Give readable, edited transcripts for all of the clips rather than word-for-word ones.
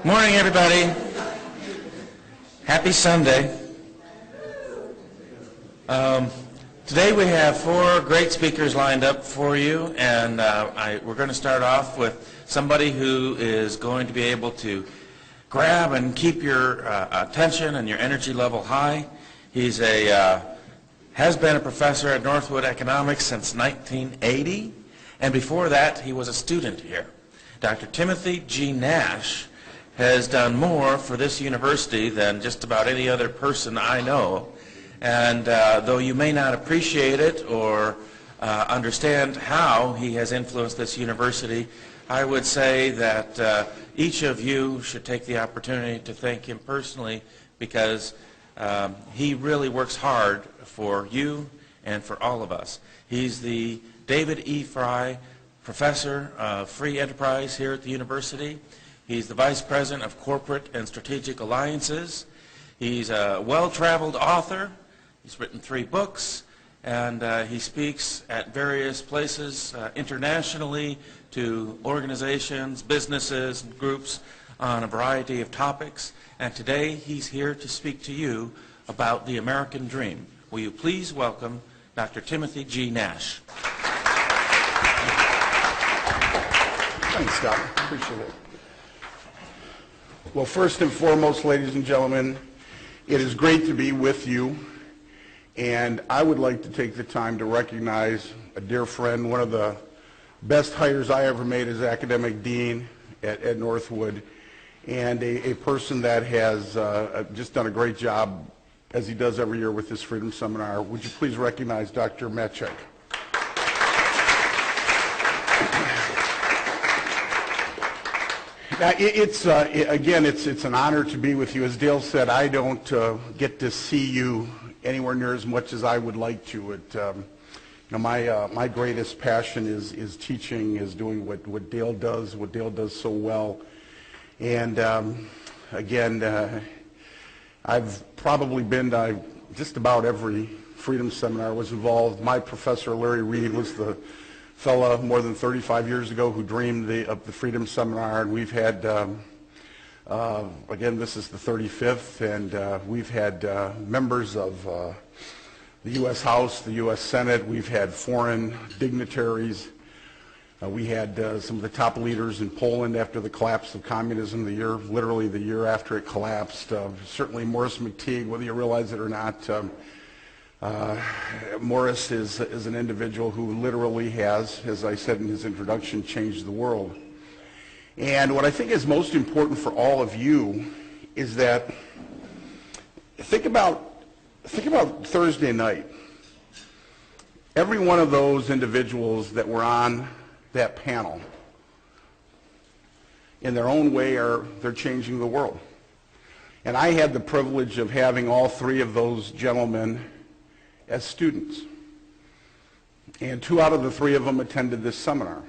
Morning, everybody. Happy Sunday. Today we have four great speakers lined up for you, and we're going to start off with somebody who is going to be able to grab and keep your attention and your energy level high. He's has been a professor at Northwood Economics since 1980, and before that he was a student here. Dr. Timothy G. Nash has done more for this university than just about any other person I know. And though you may not appreciate it or understand how he has influenced this university, I would say that each of you should take the opportunity to thank him personally, because he really works hard for you and for all of us. He's the David E. Fry Professor of Free Enterprise here at the university. He's the Vice President of Corporate and Strategic Alliances. He's a well-traveled author. He's written 3 books, and he speaks at various places internationally to organizations, businesses, and groups on a variety of topics. And today he's here to speak to you about the American dream. Will you please welcome Dr. Timothy G. Nash. Thanks, Scott. Appreciate it. Well, first and foremost, ladies and gentlemen, it is great to be with you, and I would like to take the time to recognize a dear friend, one of the best hires I ever made as academic dean at Northwood, and a person that has just done a great job, as he does every year with this Freedom Seminar. Would you please recognize Dr. Matchek? Again, it's an honor to be with you. As Dale said, I don't get to see you anywhere near as much as I would like to. My greatest passion is teaching, is doing what Dale does so well. And again, I've probably been to just about every Freedom Seminar I was involved. My professor, Larry Reed, was the fella more than 35 years ago who dreamed of the Freedom Seminar, and we've had, again, this is the 35th, and we've had members of the U.S. House, the U.S. Senate, we've had foreign dignitaries, we had some of the top leaders in Poland after the collapse of communism, literally the year after it collapsed. Certainly Morris McTeague, whether you realize it or not, Morris is an individual who literally has, as I said in his introduction, changed the world. And what I think is most important for all of you is that think about Thursday night. Every one of those individuals that were on that panel, in their own way, they're changing the world. And I had the privilege of having all 3 of those gentlemen as students, and 2 out of the 3 of them attended this seminar.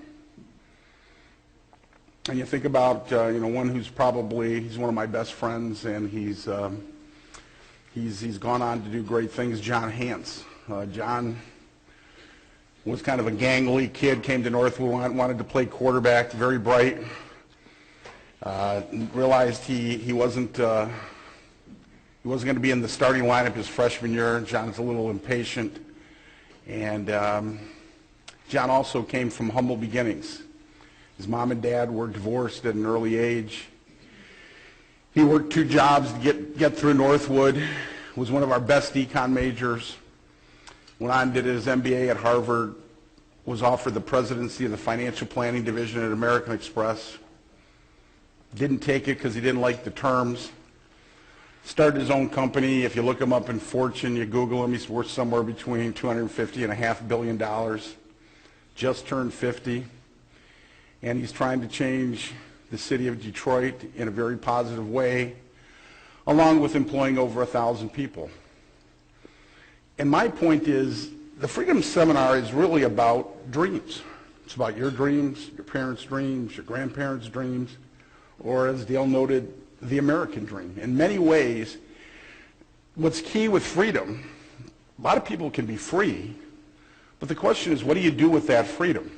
And you think about one who's he's one of my best friends, and he's gone on to do great things. John Hance. John was kind of a gangly kid, came to Northwood, wanted to play quarterback, very bright. Realized he wasn't going to be in the starting lineup his freshman year. John's a little impatient. And John also came from humble beginnings. His mom and dad were divorced at an early age. He worked 2 jobs to get through Northwood, was one of our best econ majors, went on and did his MBA at Harvard, was offered the presidency of the financial planning division at American Express. Didn't take it because he didn't like the terms. Started his own company. If you look him up in Fortune, you Google him, he's worth somewhere between $250 and $500 million. Just turned 50. And he's trying to change the city of Detroit in a very positive way, along with employing over 1,000 people. And my point is, the Freedom Seminar is really about dreams. It's about your dreams, your parents' dreams, your grandparents' dreams, or as Dale noted, the American dream. In many ways, what's key with freedom, a lot of people can be free, but the question is, what do you do with that freedom?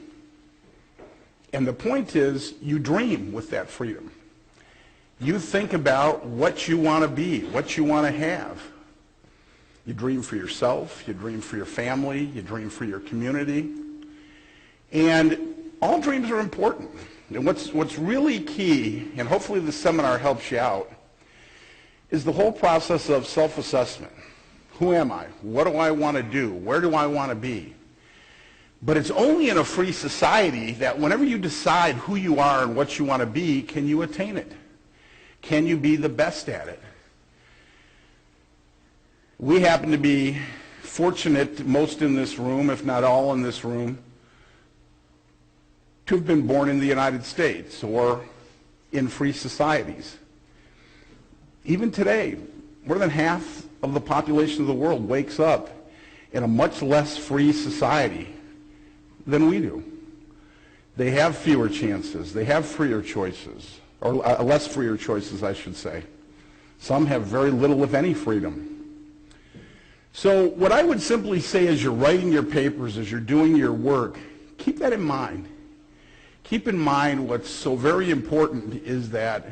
And the point is, you dream with that freedom. You think about what you want to be, what you want to have. You dream for yourself, you dream for your family, you dream for your community. And all dreams are important. And what's really key, and hopefully this seminar helps you out, is the whole process of self-assessment. Who am I? What do I want to do? Where do I want to be? But it's only in a free society that whenever you decide who you are and what you want to be, can you attain it? Can you be the best at it? We happen to be fortunate, most in this room, if not all in this room, to have been born in the United States or in free societies. Even today, more than half of the population of the world wakes up in a much less free society than we do. They have fewer chances. They have freer choices, or less freer choices, I should say. Some have very little, if any, freedom. So what I would simply say as you're writing your papers, as you're doing your work, keep that in mind. Keep in mind what's so very important is that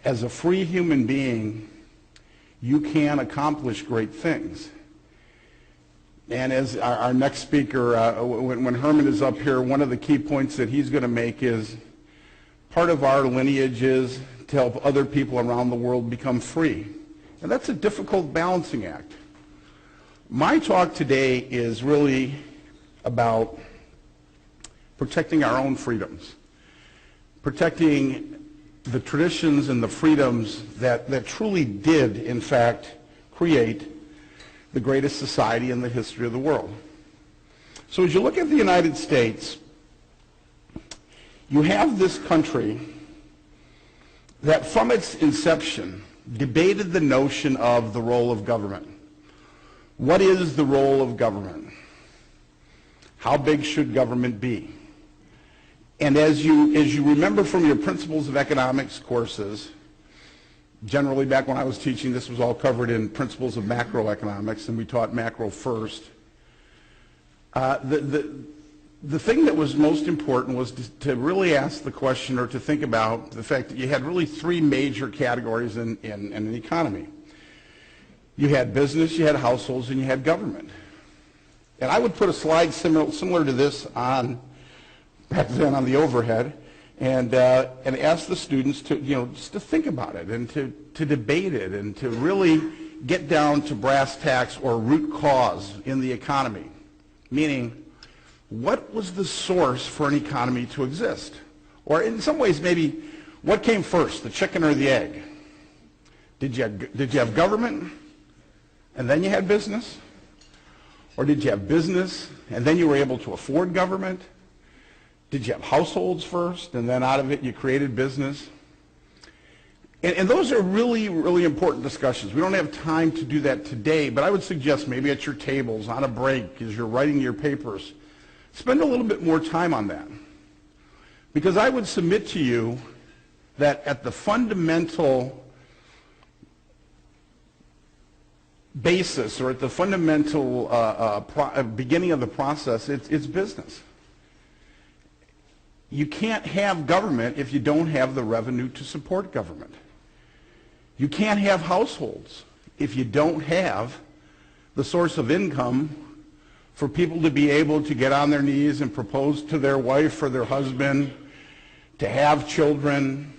as a free human being, you can accomplish great things. And as our next speaker, when Herman is up here, one of the key points that he's going to make is part of our lineage is to help other people around the world become free. And that's a difficult balancing act. My talk today is really about protecting our own freedoms, protecting the traditions and the freedoms that truly did, in fact, create the greatest society in the history of the world. So as you look at the United States, you have this country that from its inception debated the notion of the role of government. What is the role of government? How big should government be? And as you remember from your Principles of Economics courses, generally back when I was teaching, this was all covered in Principles of Macroeconomics, and we taught macro first. The thing that was most important was to really ask the question, or to think about the fact that you had really three major categories in an economy. You had business, you had households, and you had government. And I would put a slide similar to this on, back then, on the overhead, and ask the students to, just to think about it and to debate it and to really get down to brass tacks or root cause in the economy. Meaning, what was the source for an economy to exist? Or in some ways, maybe, what came first, the chicken or the egg? Did you have government, and then you had business? Or did you have business, and then you were able to afford government? Did you have households first, and then out of it you created business? And those are really, really important discussions. We don't have time to do that today, but I would suggest maybe at your tables, on a break, as you're writing your papers, spend a little bit more time on that. Because I would submit to you that at the fundamental basis, or at the fundamental beginning of the process, it's business. You can't have government if you don't have the revenue to support government. You can't have households if you don't have the source of income for people to be able to get on their knees and propose to their wife or their husband, to have children,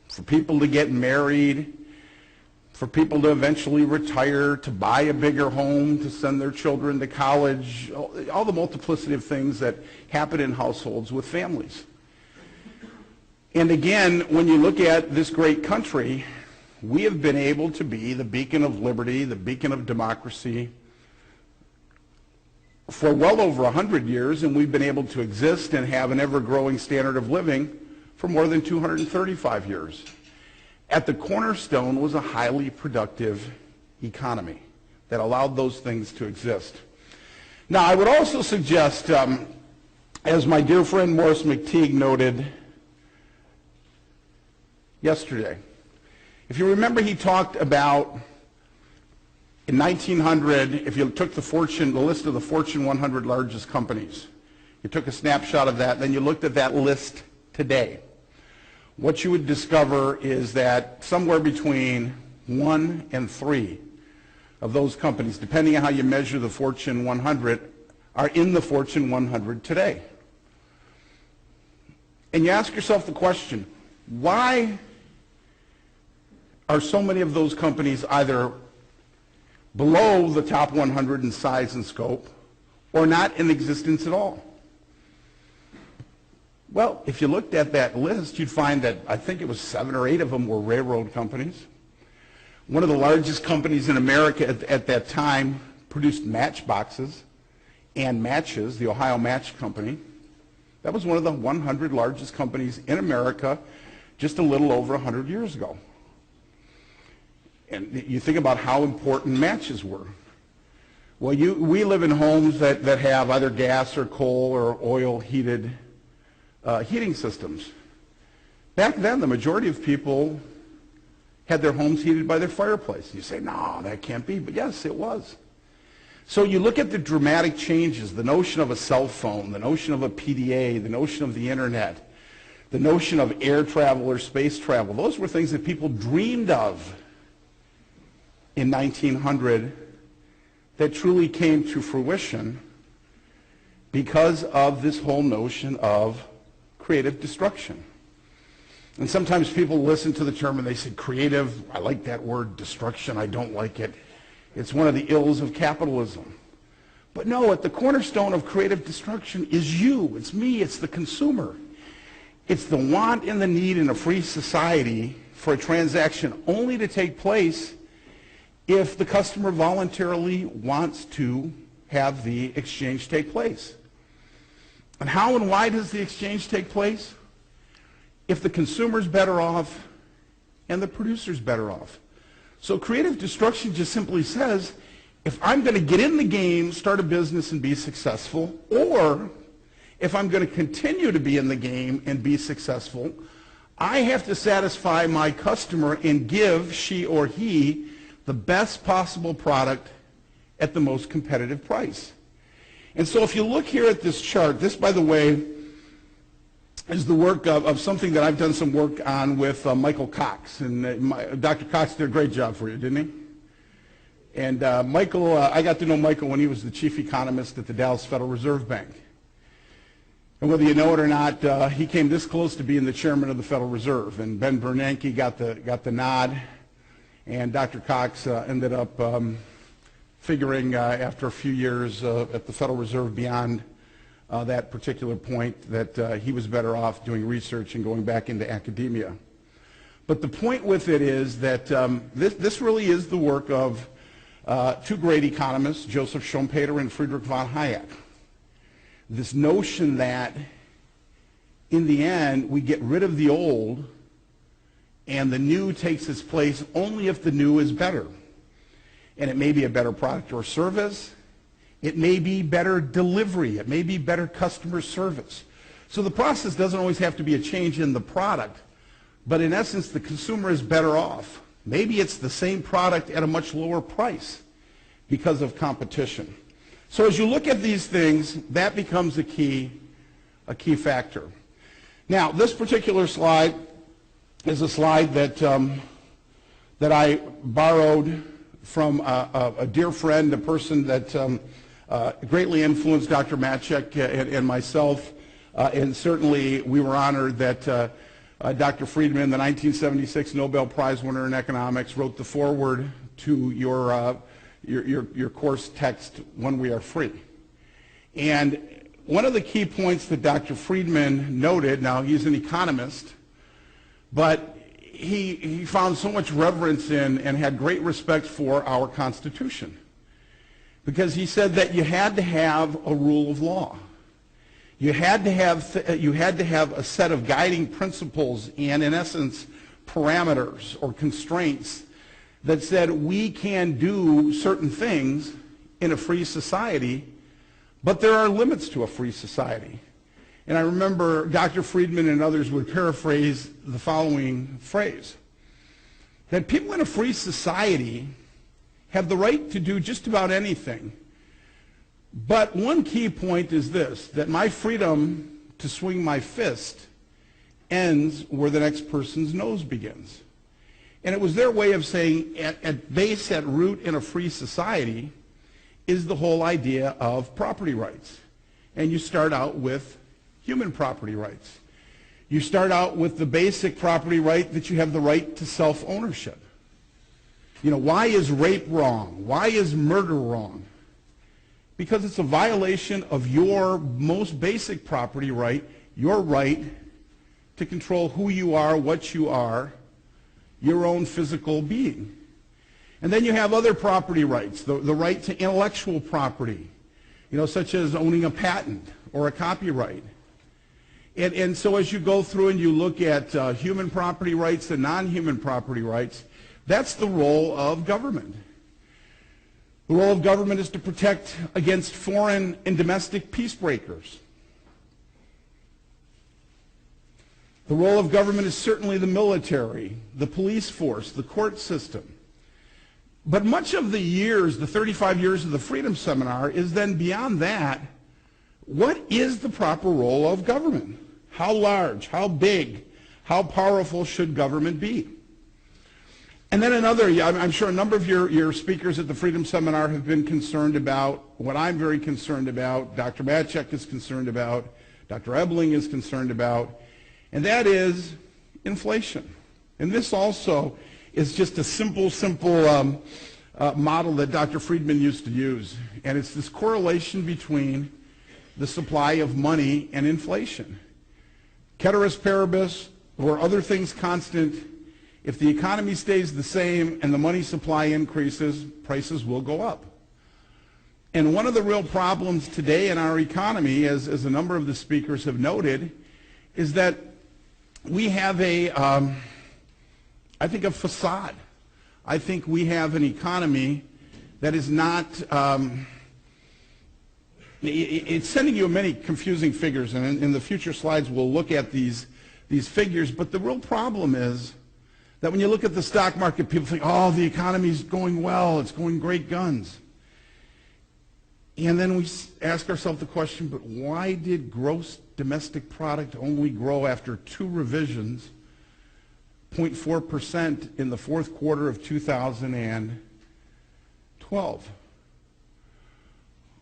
for people to get married, for people to eventually retire, to buy a bigger home, to send their children to college, all the multiplicity of things that happen in households with families. And again, when you look at this great country, we have been able to be the beacon of liberty, the beacon of democracy for well over 100 years, and we've been able to exist and have an ever-growing standard of living for more than 235 years. At the cornerstone was a highly productive economy that allowed those things to exist. Now, I would also suggest, as my dear friend Morris McTeague noted yesterday, if you remember, he talked about in 1900, if you took the list of the Fortune 100 largest companies, you took a snapshot of that, then you looked at that list today. what you would discover is that somewhere between 1 and 3 of those companies, depending on how you measure the Fortune 100, are in the Fortune 100 today. And you ask yourself the question, why are so many of those companies either below the top 100 in size and scope or not in existence at all? Well, if you looked at that list, you'd find that I think it was 7 or 8 of them were railroad companies. One of the largest companies in America at that time produced matchboxes and matches, the Ohio Match Company. That was one of the 100 largest companies in America just a little over 100 years ago. And you think about how important matches were. Well, we live in homes that have either gas or coal or oil heated heating systems. Back then, the majority of people had their homes heated by their fireplace. You say, no, that can't be, but yes, it was. So you look at the dramatic changes, the notion of a cell phone, the notion of a PDA, the notion of the internet, the notion of air travel or space travel. Those were things that people dreamed of in 1900 that truly came to fruition because of this whole notion of creative destruction. And sometimes people listen to the term and they say, creative, I like that word, destruction, I don't like it. It's one of the ills of capitalism. But no, at the cornerstone of creative destruction is you, it's me, it's the consumer. It's the want and the need in a free society for a transaction only to take place if the customer voluntarily wants to have the exchange take place. And how and why does the exchange take place? If the consumer's better off and the producer's better off. So creative destruction just simply says, if I'm going to get in the game, start a business and be successful, or if I'm going to continue to be in the game and be successful, I have to satisfy my customer and give she or he the best possible product at the most competitive price. And so if you look here at this chart, this, by the way, is the work of something that I've done some work on with Michael Cox. And Dr. Cox did a great job for you, didn't he? And Michael, I got to know Michael when he was the chief economist at the Dallas Federal Reserve Bank. And whether you know it or not, he came this close to being the chairman of the Federal Reserve. And Ben Bernanke got the nod, and Dr. Cox ended up figuring after a few years at the Federal Reserve beyond that particular point that he was better off doing research and going back into academia. But the point with it is that this really is the work of 2 great economists, Joseph Schumpeter and Friedrich von Hayek. This notion that in the end we get rid of the old and the new takes its place only if the new is better. And it may be a better product or service. It may be better delivery. It may be better customer service. So the process doesn't always have to be a change in the product, but in essence, the consumer is better off. Maybe it's the same product at a much lower price because of competition. So as you look at these things, that becomes a key factor. Now, this particular slide is a slide that I borrowed from a dear friend, a person that greatly influenced Dr. Matchek and myself, and certainly we were honored that Dr. Friedman, the 1976 Nobel Prize winner in economics, wrote the foreword to your course text, When We Are Free. And one of the key points that Dr. Friedman noted, now he's an economist, but he found so much reverence in and had great respect for our Constitution. Because he said that you had to have a rule of law. You had to have a set of guiding principles and, in essence, parameters or constraints that said we can do certain things in a free society, but there are limits to a free society. And I remember Dr. Friedman and others would paraphrase the following phrase, that people in a free society have the right to do just about anything. But one key point is this, that my freedom to swing my fist ends where the next person's nose begins. And it was their way of saying, at base, at root in a free society, is the whole idea of property rights. And you start out with human property rights. You start out with the basic property right that you have the right to self-ownership. You know, why is rape wrong? Why is murder wrong? Because it's a violation of your most basic property right, your right to control who you are, what you are, your own physical being. And then you have other property rights, the right to intellectual property, you know, such as owning a patent or a copyright. And so as you go through and you look at human property rights and non-human property rights, that's the role of government. The role of government is to protect against foreign and domestic peace breakers. The role of government is certainly the military, the police force, the court system. But much of the years, the 35 years of the Freedom Seminar, is then beyond that, what is the proper role of government? How large, how big, how powerful should government be? And then I'm sure a number of your speakers at the Freedom Seminar have been concerned about what I'm very concerned about, Dr. Matchek is concerned about, Dr. Ebling is concerned about, and that is inflation. And this also is just a simple model that Dr. Friedman used to use. And it's this correlation between the supply of money and inflation. Ceteris paribus, or other things constant, if the economy stays the same and the money supply increases, prices will go up. And one of the real problems today in our economy, as a number of the speakers have noted, is that we have I think, a facade. I think we have an economy that is not, it's sending you many confusing figures, and in the future slides we'll look at these figures, but the real problem is that when you look at the stock market, people think, oh, the economy's going well, it's going great guns. And then we ask ourselves the question, but why did gross domestic product only grow after 2 revisions, 0.4% in the fourth quarter of 2012?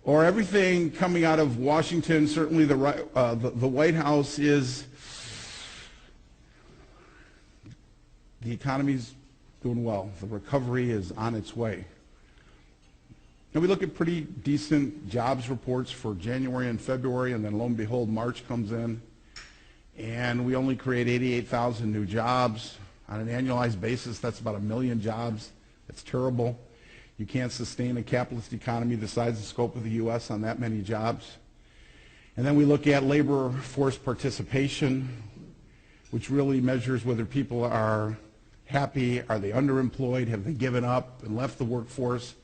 Or everything coming out of Washington, certainly the White House, is the economy's doing well. The recovery is on its way. And we look at pretty decent jobs reports for January and February, and then lo and behold, March comes in, and we only create 88,000 new jobs. On an annualized basis, that's about 1 million jobs. That's terrible. You can't sustain a capitalist economy the size and scope of the U.S. on that many jobs. And then we look at labor force participation, which really measures whether people are happy, are they underemployed, have they given up and left the workforce.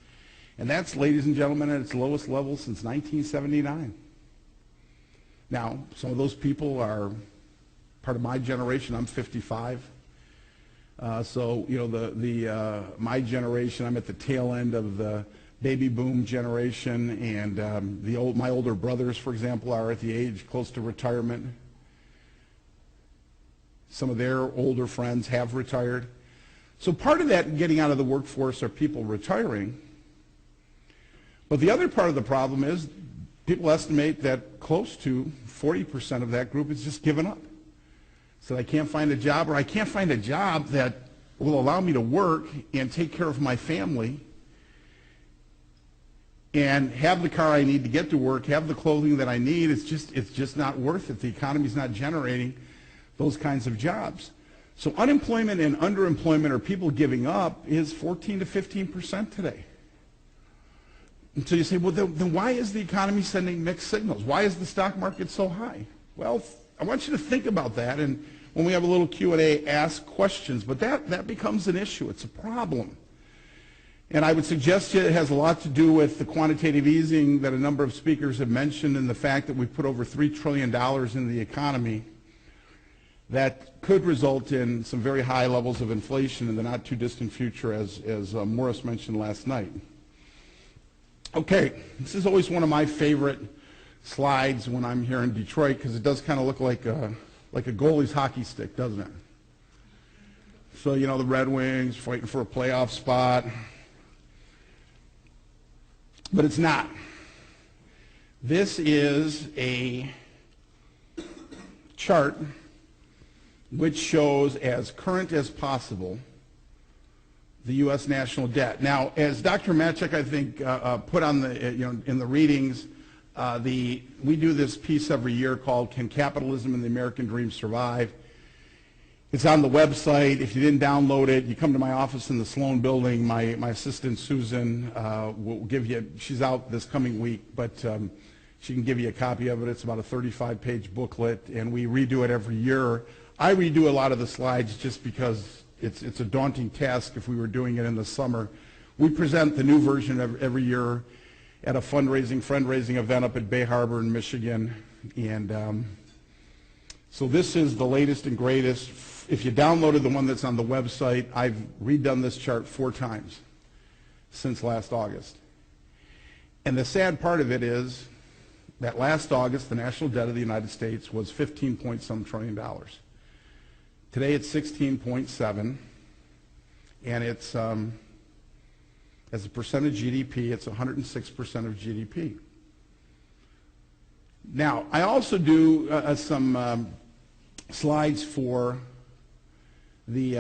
And that's, ladies and gentlemen, at its lowest level since 1979. Now, some of those people are part of my generation. I'm 55. So, you know, my generation, I'm at the tail end of the baby boom generation, and my older brothers, for example, are at the age close to retirement. Some of their older friends have retired. So part of that getting out of the workforce are people retiring. But the other part of the problem is people estimate that close to 40% of that group is just given up. So I can't find a job, or I can't find a job that will allow me to work and take care of my family and have the car I need to get to work, have the clothing that I need. It's just not worth it. The economy's not generating those kinds of jobs. So unemployment and underemployment, or people giving up, is 14 to 15% today. And so you say, well, then why is the economy sending mixed signals? Why is the stock market so high? Well, I want you to think about that, and when we have a little Q&A, ask questions. But that becomes an issue. It's a problem. And I would suggest to you it has a lot to do with the quantitative easing that a number of speakers have mentioned, and the fact that we put over $3 trillion into the economy that could result in some very high levels of inflation in the not-too-distant future, as Morris mentioned last night. Okay, this is always one of my favorite slides when I'm here in Detroit, because it does kind of look like like a goalie's hockey stick, doesn't it? So, you know, the Red Wings fighting for a playoff spot. But it's not. This is a chart which shows as current as possible the U.S. national debt. Now, as Dr. Matchek, I think, put on the, in the readings, we do this piece every year called "Can Capitalism and the American Dream Survive?" It's on the website. If you didn't download it, you come to my office in the Sloan building. My assistant, Susan, will give you, she's out this coming week, but she can give you a copy of it. It's about a 35-page booklet, and we redo it every year. I redo a lot of the slides just because it's a daunting task if we were doing it in the summer. We present the new version every year at a fundraising event up at Bay Harbor in Michigan. And so this is the latest and greatest. If you downloaded the one that's on the website, I've redone this chart 4 times since last August. And the sad part of it is that last August, the national debt of the United States was 15-point-some trillion. Today it's 16.7, and it's, as a percent of GDP, it's 106% of GDP. Now, I also do some slides for the,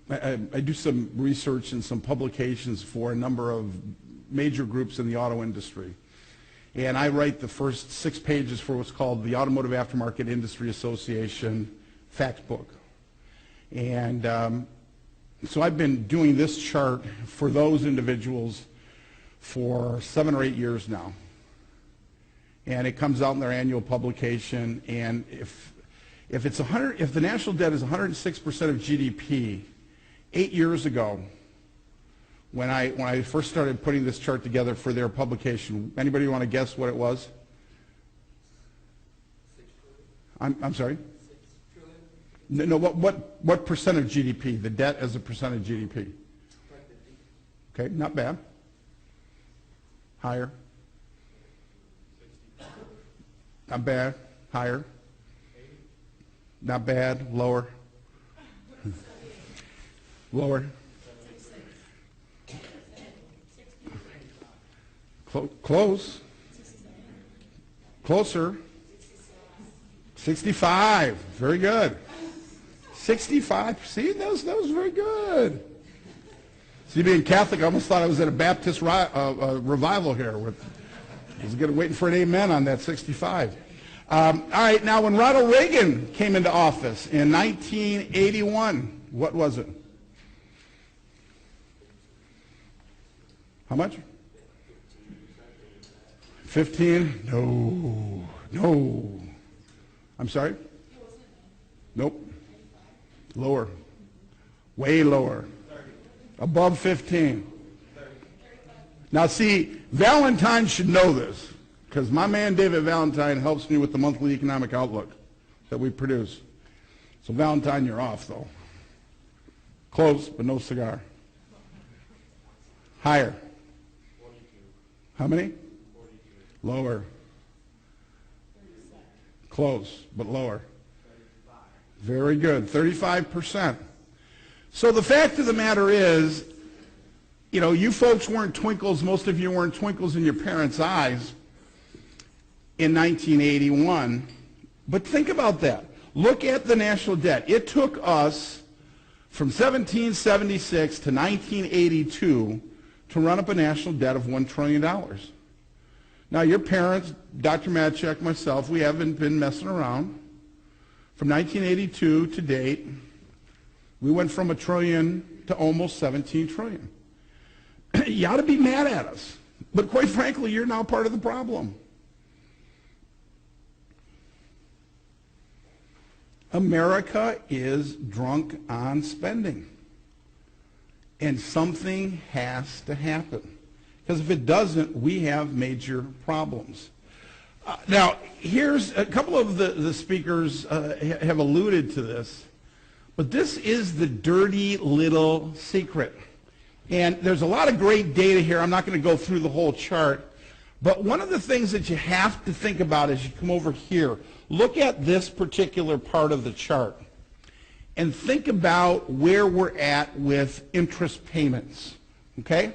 I do some research and some publications for a number of major groups in the auto industry. And I write the first 6 pages for what's called the Automotive Aftermarket Industry Association fact book. And so I've been doing this chart for those individuals for 7 or 8 years now. And it comes out in their annual publication. And if the national debt is 106% of GDP, 8 years ago, when I first started putting this chart together for their publication, anybody want to guess what it was? I'm sorry? No, what percent of GDP? The debt as a percent of GDP? Okay, not bad. Higher? Not bad. Higher? Not bad. Lower? Lower? Close. Closer. 65. Very good. 65. See, that was very good. See, being Catholic, I almost thought I was at a Baptist revival here. I was waiting for an amen on that 65. All right, now when Ronald Reagan came into office in 1981, what was it? How much? 15? No. I'm sorry? Nope. Lower. Way lower. Above 15. Now see, Valentine should know this, because my man David Valentine helps me with the monthly economic outlook that we produce. So Valentine, you're off though. Close, but no cigar. Higher. 42. How many? 42. Lower. 37. Close, but lower. 35. Very good, 35%. So the fact of the matter is, you know, you folks weren't twinkles, most of you weren't twinkles in your parents' eyes in 1981. But think about that. Look at the national debt. It took us from 1776 to 1982 to run up a national debt of $1 trillion. Now, your parents, Dr. Matchek, myself, we haven't been messing around. From 1982 to date, we went from $1 trillion to almost $17 trillion. You ought to be mad at us. But quite frankly, you're now part of the problem. America is drunk on spending. And something has to happen. Because if it doesn't, we have major problems. Now, here's a couple of the speakers have alluded to this. But this is the dirty little secret. And there's a lot of great data here. I'm not going to go through the whole chart. But one of the things that you have to think about as you come over here, look at this particular part of the chart and think about where we're at with interest payments, okay?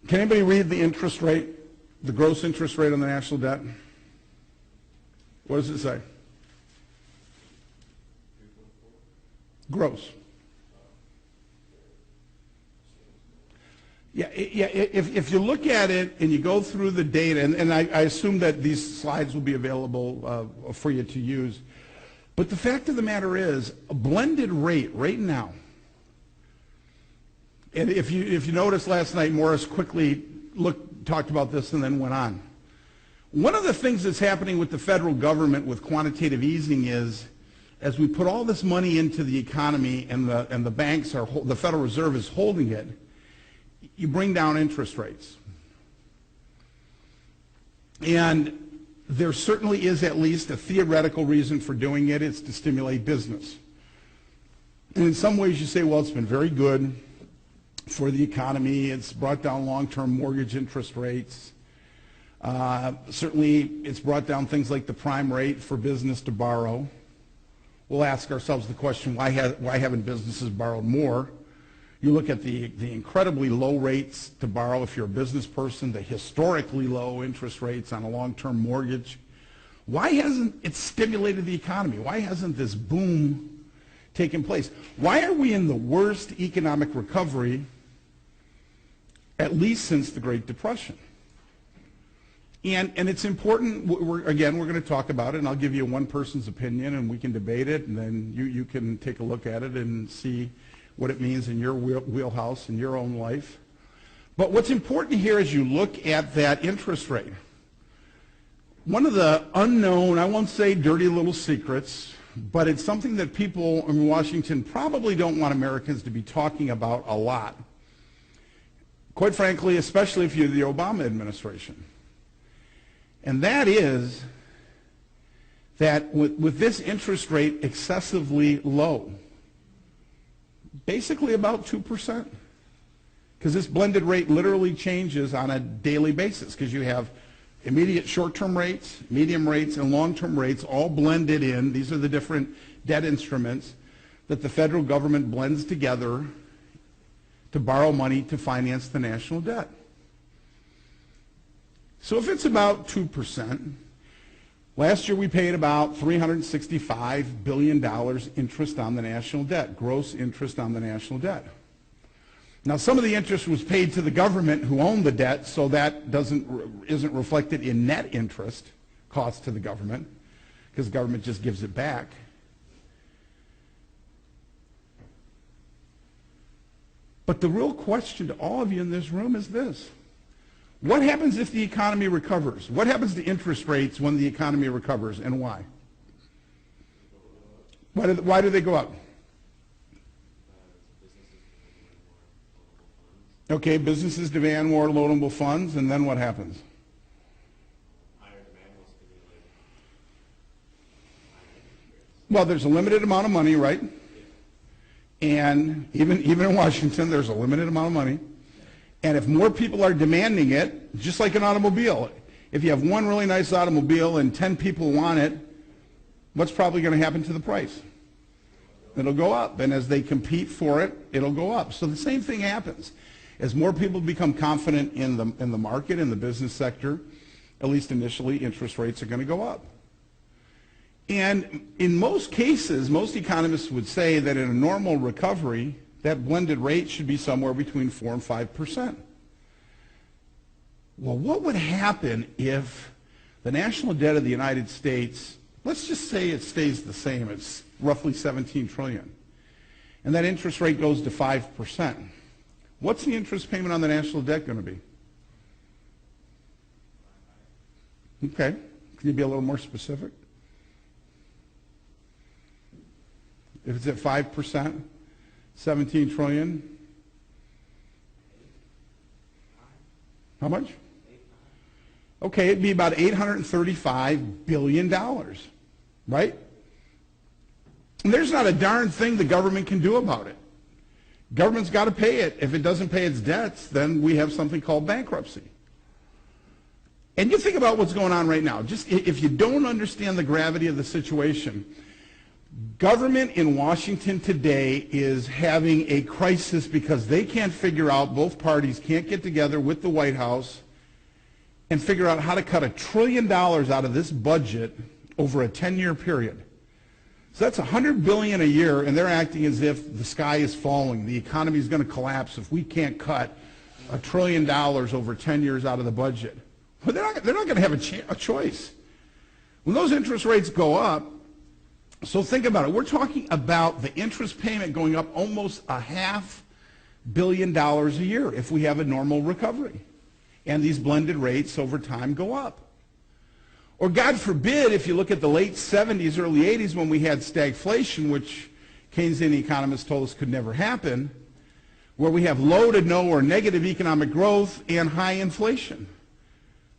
Can anybody read the interest rate, the gross interest rate on the national debt? What does it say? Gross. Yeah, if you look at it and you go through the data, and I assume that these slides will be available for you to use, but the fact of the matter is, a blended rate right now, and if you noticed last night, Morris quickly talked about this and then went on. One of the things that's happening with the federal government with quantitative easing is, as we put all this money into the economy and the banks the Federal Reserve is holding it, you bring down interest rates. And there certainly is at least a theoretical reason for doing it. It's to stimulate business. And in some ways you say, well, it's been very good for the economy. It's brought down long-term mortgage interest rates. Certainly it's brought down things like the prime rate for business to borrow. We'll ask ourselves the question, why haven't businesses borrowed more? You look at the incredibly low rates to borrow if you're a business person, the historically low interest rates on a long-term mortgage. Why hasn't it stimulated the economy? Why hasn't this boom taken place? Why are we in the worst economic recovery, at least since the Great Depression? And it's important, we're going to talk about it, and I'll give you one person's opinion, and we can debate it, and then you can take a look at it and see what it means in your wheelhouse, in your own life. But what's important here is you look at that interest rate. One of the unknown, I won't say dirty little secrets, but it's something that people in Washington probably don't want Americans to be talking about a lot. Quite frankly, especially if you're the Obama administration. And that is that with this interest rate excessively low, basically about 2%, because this blended rate literally changes on a daily basis, because you have immediate short-term rates, medium rates, and long-term rates all blended in. These are the different debt instruments that the federal government blends together to borrow money to finance the national debt. So if it's about 2%, last year we paid about $365 billion interest on the national debt, gross interest on the national debt. Now some of the interest was paid to the government who owned the debt, so that isn't reflected in net interest costs to the government, because the government just gives it back. But the real question to all of you in this room is this. What happens if the economy recovers? What happens to interest rates when the economy recovers, and why? Why do they go up? Okay, businesses demand more loanable funds, and then what happens? Well, there's a limited amount of money, right? And even in Washington, there's a limited amount of money. And if more people are demanding it, just like an automobile, if you have one really nice automobile and 10 people want it, what's probably going to happen to the price? It'll go up. And as they compete for it, it'll go up. So the same thing happens. As more people become confident in the market, in the business sector, at least initially, interest rates are going to go up. And in most cases, most economists would say that in a normal recovery, that blended rate should be somewhere between 4 and 5%. Well, what would happen if the national debt of the United States, let's just say it stays the same, it's roughly $17 trillion, and that interest rate goes to 5%? What's the interest payment on the national debt going to be? Okay, can you be a little more specific? If it's at 5%, 17 trillion. How much? Okay, it'd be about $835 billion, right? And there's not a darn thing the government can do about it. Government's got to pay it. If it doesn't pay its debts, then we have something called bankruptcy. And you think about what's going on right now. Just if you don't understand the gravity of the situation, government in Washington today is having a crisis because they can't figure out, both parties can't get together with the White House and figure out how to cut $1 trillion out of this budget over a 10-year period. So that's $100 billion a year, and they're acting as if the sky is falling. The economy is going to collapse if we can't cut $1 trillion over 10 years out of the budget. Well, they're not going to have a choice. When those interest rates go up, so think about it. We're talking about the interest payment going up almost $500 million a year if we have a normal recovery. And these blended rates over time go up. Or God forbid, if you look at the late 70s, early 80s, when we had stagflation, which Keynesian economists told us could never happen, where we have low to no or negative economic growth and high inflation.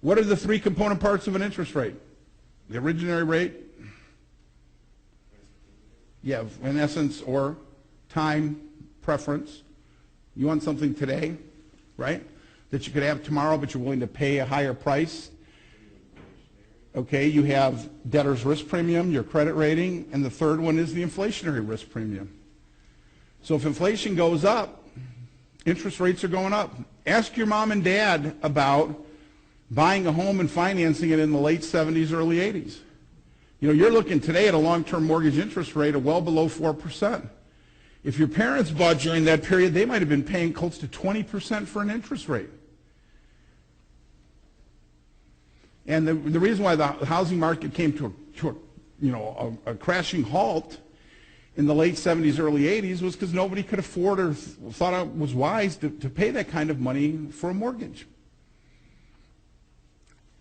What are the three component parts of an interest rate? The originary rate, yeah, in essence, or time preference. You want something today, right, that you could have tomorrow, but you're willing to pay a higher price. Okay, you have debtor's risk premium, your credit rating, and the third one is the inflationary risk premium. So if inflation goes up, interest rates are going up. Ask your mom and dad about buying a home and financing it in the late 70s, early 80s. You know, you're looking today at a long-term mortgage interest rate of well below 4%. If your parents bought during that period, they might have been paying close to 20% for an interest rate. And the reason why the housing market came to a crashing halt in the late 70s, early 80s was because nobody could afford or thought it was wise to pay that kind of money for a mortgage.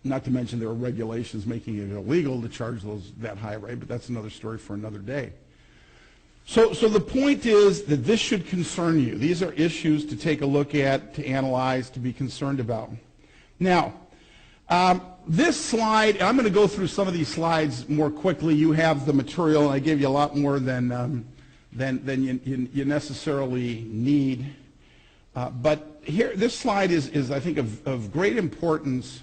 Not to mention there were regulations making it illegal to charge that high rate, but that's another story for another day. So the point is that this should concern you. These are issues to take a look at, to analyze, to be concerned about. Now, this slide, I'm going to go through some of these slides more quickly. You have the material, and I gave you a lot more than you necessarily need. But here, this slide is I think, of great importance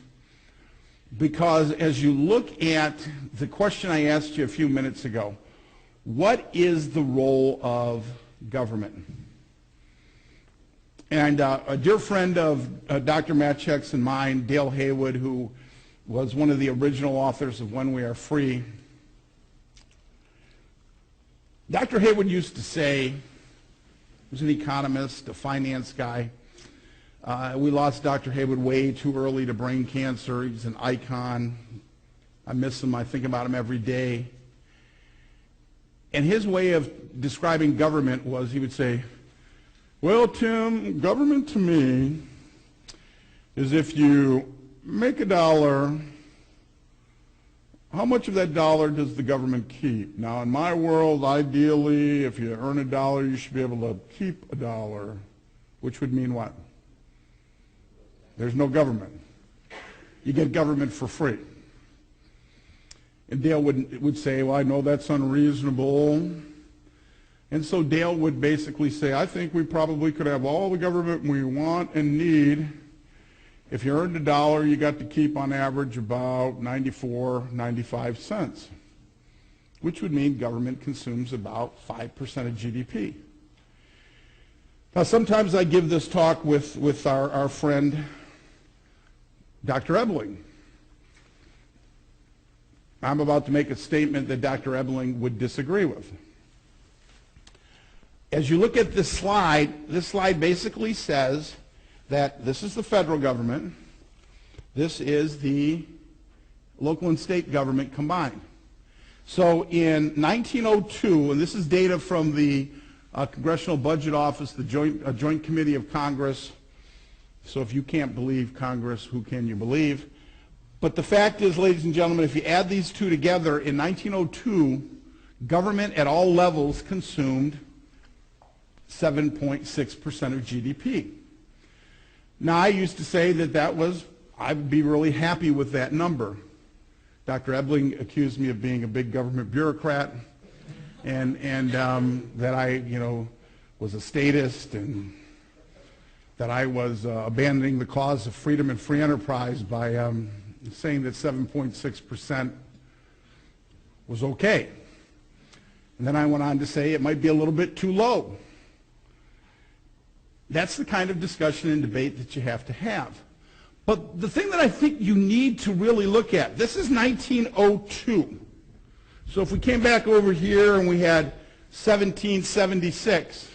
because as you look at the question I asked you a few minutes ago, what is the role of government? And a dear friend of Dr. Matchek's and mine, Dale Haywood, who was one of the original authors of When We Are Free, Dr. Haywood used to say, he was an economist, a finance guy. We lost Dr. Haywood way too early to brain cancer. He's an icon. I miss him. I think about him every day. And his way of describing government was he would say, well, Tim, government to me is if you make $1, how much of that dollar does the government keep? Now, in my world, ideally, if you earn $1, you should be able to keep $1, which would mean what? There's no government. You get government for free. And Dale would say, well, I know that's unreasonable. And so Dale would basically say, I think we probably could have all the government we want and need. If you earned $1, you got to keep on average about 94, 95 cents, which would mean government consumes about 5% of GDP. Now, sometimes I give this talk with our friend, Dr. Ebling. I'm about to make a statement that Dr. Ebling would disagree with. As you look at this slide basically says that this is the federal government, this is the local and state government combined. So in 1902, and this is data from the Congressional Budget Office, the Joint Committee of Congress, so if you can't believe Congress, who can you believe? But the fact is, ladies and gentlemen, if you add these two together, in 1902, government at all levels consumed 7.6% of GDP. Now, I used to say that I'd be really happy with that number. Dr. Ebling accused me of being a big government bureaucrat and that I, was a statist and that I was abandoning the cause of freedom and free enterprise by saying that 7.6% was okay. And then I went on to say it might be a little bit too low. That's the kind of discussion and debate that you have to have. But the thing that I think you need to really look at, this is 1902. So if we came back over here and we had 1776,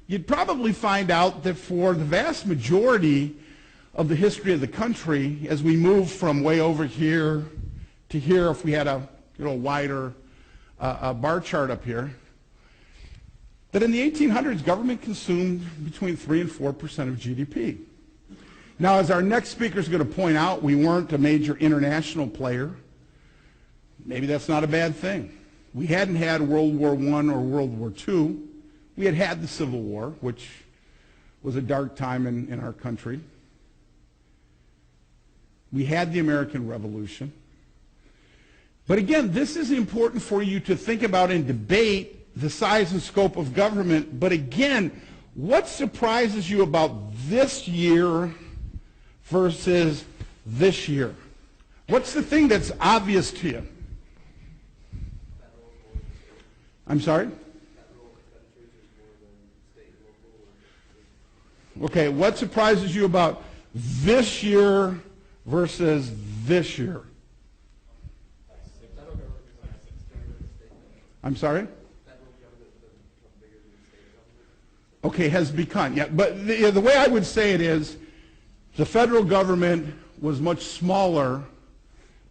you'd probably find out that for the vast majority of the history of the country, as we move from way over here to here, if we had a wider bar chart up here, that in the 1800s, government consumed between 3 and 4% of GDP. Now, as our next speaker is going to point out, we weren't a major international player. Maybe that's not a bad thing. We hadn't had World War I or World War II. We had had the Civil War, which was a dark time in our country. We had the American Revolution. But again, this is important for you to think about and debate the size and scope of government. But again, what surprises you about this year versus this year? What's the thing that's obvious to you? I'm sorry? Okay, what surprises you about this year versus this year? I'm sorry? Okay, has become, yeah. But the way I would say it is, the federal government was much smaller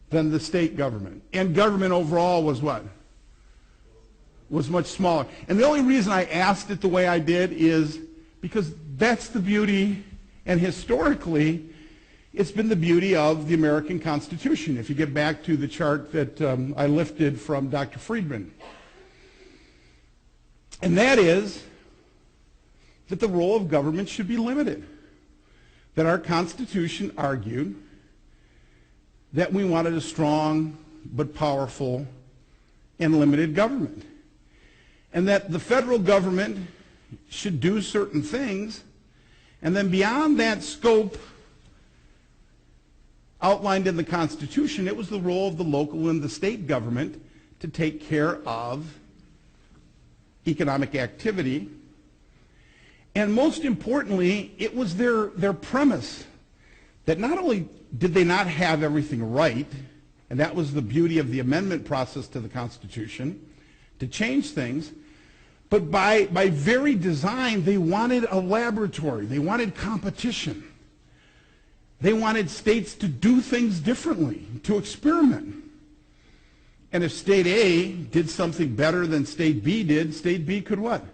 than the state government. And government overall was what? Was much smaller. And the only reason I asked it the way I did is because that's the beauty, and historically, it's been the beauty of the American Constitution. If you get back to the chart that I lifted from Dr. Friedman. And that is that the role of government should be limited. That our Constitution argued that we wanted a strong but powerful and limited government. And that the federal government should do certain things, and then beyond that scope outlined in the Constitution, it was the role of the local and the state government to take care of economic activity. And most importantly, it was their premise that not only did they not have everything right, and that was the beauty of the amendment process to the Constitution, to change things, but by very design, they wanted a laboratory. They wanted competition. They wanted states to do things differently, to experiment. And if State A did something better than State B did, State B could what?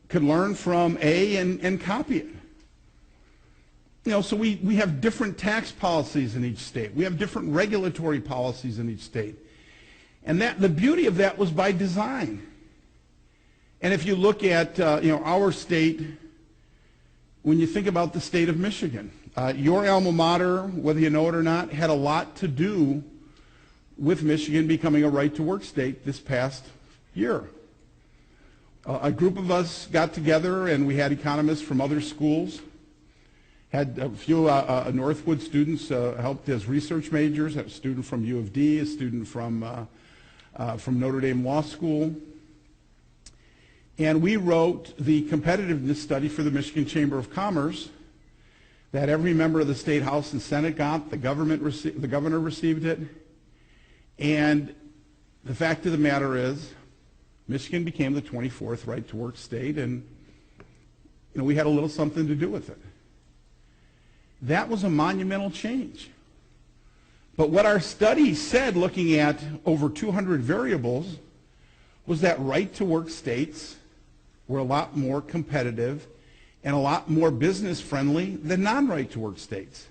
Could learn from A and copy it. You know, so we have different tax policies in each state. We have different regulatory policies in each state. And that the beauty of that was by design. And if you look at our state, when you think about the state of Michigan, your alma mater, whether you know it or not, had a lot to do with Michigan becoming a right-to-work state this past year. A group of us got together and we had economists from other schools. Had a few Northwood students helped as research majors, a student from U of D, a student from Notre Dame Law School. And we wrote the competitiveness study for the Michigan Chamber of Commerce that every member of the State House and Senate got. The governor received it. And the fact of the matter is, Michigan became the 24th right-to-work state, and we had a little something to do with it. That was a monumental change. But what our study said, looking at over 200 variables, was that right-to-work states were a lot more competitive and a lot more business-friendly than non-right-to-work states.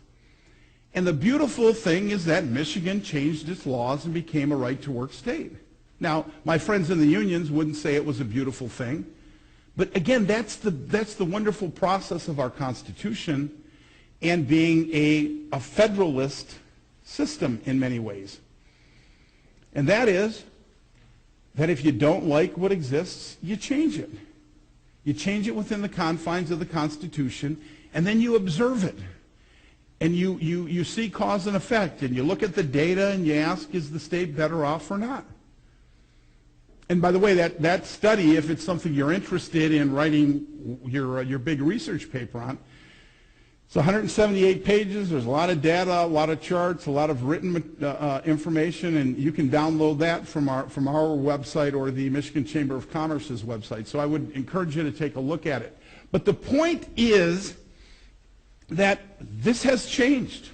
And the beautiful thing is that Michigan changed its laws and became a right-to-work state. Now, my friends in the unions wouldn't say it was a beautiful thing, but again, that's the wonderful process of our Constitution and being a federalist system in many ways. And that is that if you don't like what exists, you change it. You change it within the confines of the Constitution, and then you observe it. And you see cause and effect, and you look at the data and you ask, is the state better off or not? And by the way, that study, if it's something you're interested in writing your big research paper on, it's 178 pages. There's a lot of data, a lot of charts, a lot of written information, and you can download that from our website or the Michigan Chamber of Commerce's website. So I would encourage you to take a look at it. But the point is that this has changed.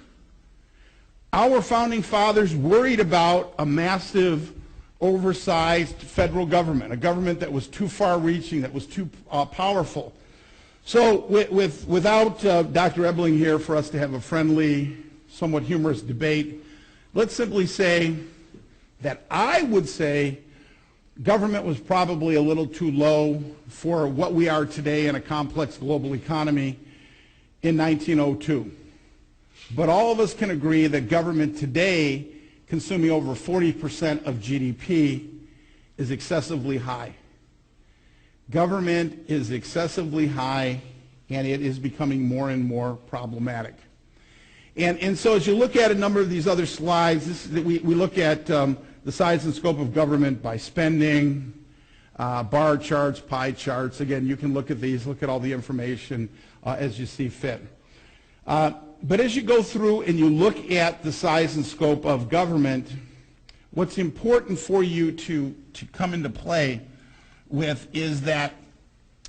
Our founding fathers worried about a massive, oversized federal government, a government that was too far-reaching, that was too powerful. So without Dr. Ebling here for us to have a friendly, somewhat humorous debate, let's simply say that I would say government was probably a little too low for what we are today in a complex global economy in 1902. But all of us can agree that government today, consuming over 40% of GDP, is excessively high. Government is excessively high, and it is becoming more and more problematic. And so as you look at a number of these other slides, we look at the size and scope of government by spending, bar charts, pie charts. Again, you can look at these, look at all the information as you see fit. But as you go through and you look at the size and scope of government, what's important for you to come into play with is that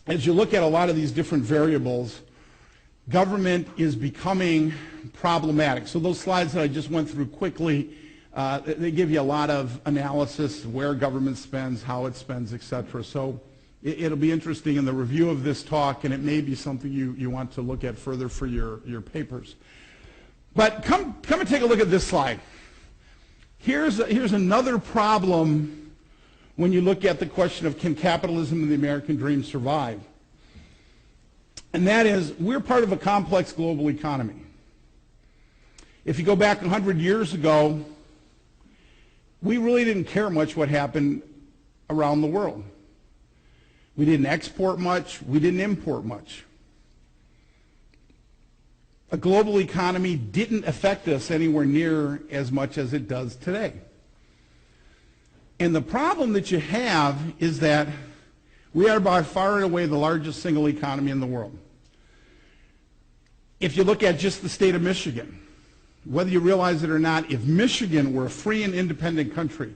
as you look at a lot of these different variables, government is becoming problematic. So those slides that I just went through quickly, they give you a lot of analysis, where government spends, how it spends, etc. So it'll be interesting in the review of this talk, and it may be something you want to look at further for your papers. But come and take a look at this slide. Here's another problem when you look at the question of, can capitalism and the American dream survive? And that is, we're part of a complex global economy. If you go back 100 years ago, we really didn't care much what happened around the world. We didn't export much. We didn't import much. A global economy didn't affect us anywhere near as much as it does today. And the problem that you have is that we are by far and away the largest single economy in the world. If you look at just the state of Michigan, whether you realize it or not, if Michigan were a free and independent country,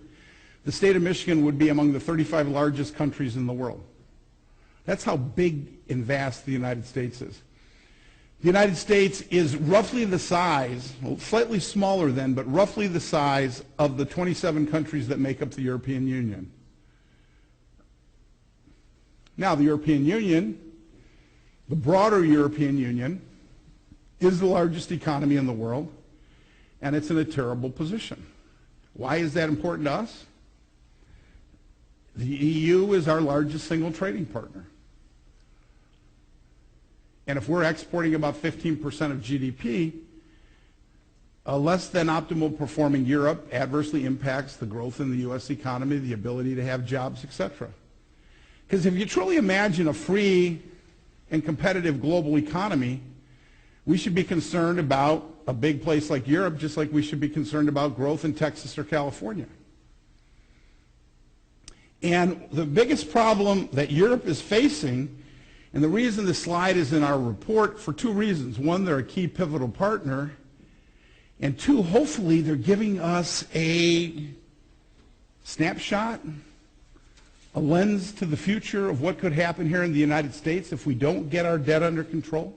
the state of Michigan would be among the 35 largest countries in the world. That's how big and vast the United States is. The United States is roughly the size, well, slightly smaller than, but roughly the size of the 27 countries that make up the European Union. Now, the European Union, the broader European Union, is the largest economy in the world, and it's in a terrible position. Why is that important to us? The EU is our largest single trading partner. And if we're exporting about 15% of GDP, a less than optimal performing Europe adversely impacts the growth in the U.S. economy, the ability to have jobs, etc. Because if you truly imagine a free and competitive global economy, we should be concerned about a big place like Europe, just like we should be concerned about growth in Texas or California. And the biggest problem that Europe is facing, and the reason this slide is in our report, for two reasons. One, they're a key pivotal partner, and two, hopefully they're giving us a snapshot, a lens to the future of what could happen here in the United States if we don't get our debt under control.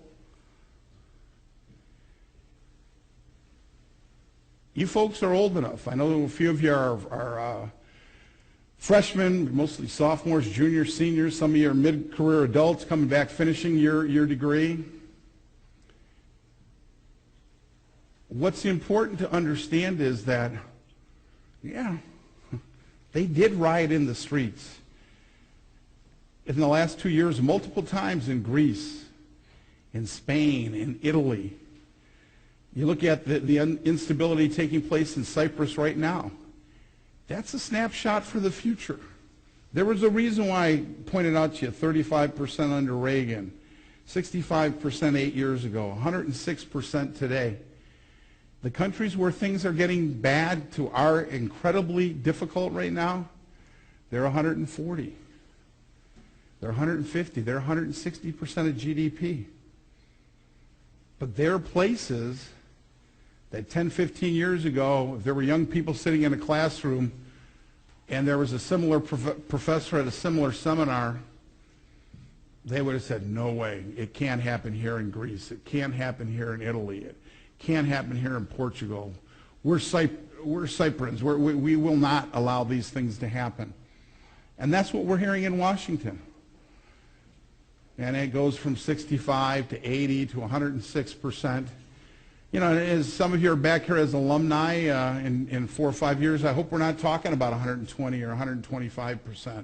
You folks are old enough. I know a few of you are freshmen, mostly sophomores, juniors, seniors. Some of you are mid-career adults coming back, finishing your degree. What's important to understand is that, yeah, they did riot in the streets. In the last 2 years, multiple times in Greece, in Spain, in Italy. You look at the instability taking place in Cyprus right now. That's a snapshot for the future. There was a reason why I pointed out to you 35% under Reagan, 65% 8 years ago, 106% today. The countries where things are getting bad to are incredibly difficult right now, they're 140. They're 150. They're 160% of GDP. But there are places that 10, 15 years ago, if there were young people sitting in a classroom and there was a similar professor at a similar seminar, they would have said, no way, it can't happen here in Greece, it can't happen here in Italy, it can't happen here in Portugal. We're Cyprians, we will not allow these things to happen. And that's what we're hearing in Washington. And it goes from 65 to 80 to 106%. You know, as some of you are back here as alumni in 4 or 5 years, I hope we're not talking about 120 or 125%.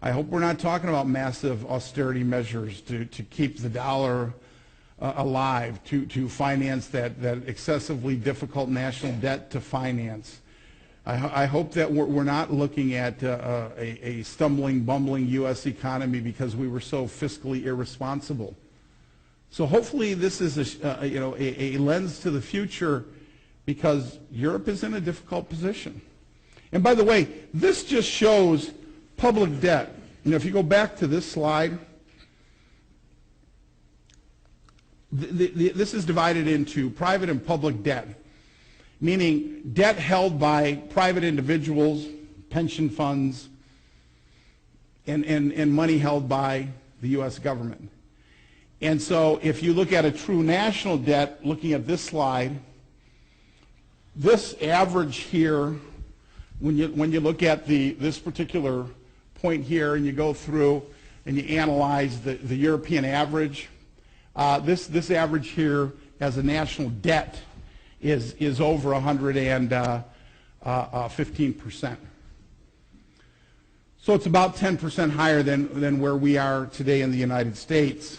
I hope we're not talking about massive austerity measures to keep the dollar alive, to finance that excessively difficult national debt to finance. I hope that we're not looking at a stumbling, bumbling U.S. economy because we were so fiscally irresponsible. So hopefully this is a lens to the future, because Europe is in a difficult position. And by the way, this just shows public debt. You know, if you go back to this slide, this is divided into private and public debt, meaning debt held by private individuals, pension funds, and money held by the U.S. government. And so if you look at a true national debt, looking at this slide, this average here, when you look at this particular point here and you go through and you analyze the European average, this average here as a national debt is over 115%. So it's about 10% higher than where we are today in the United States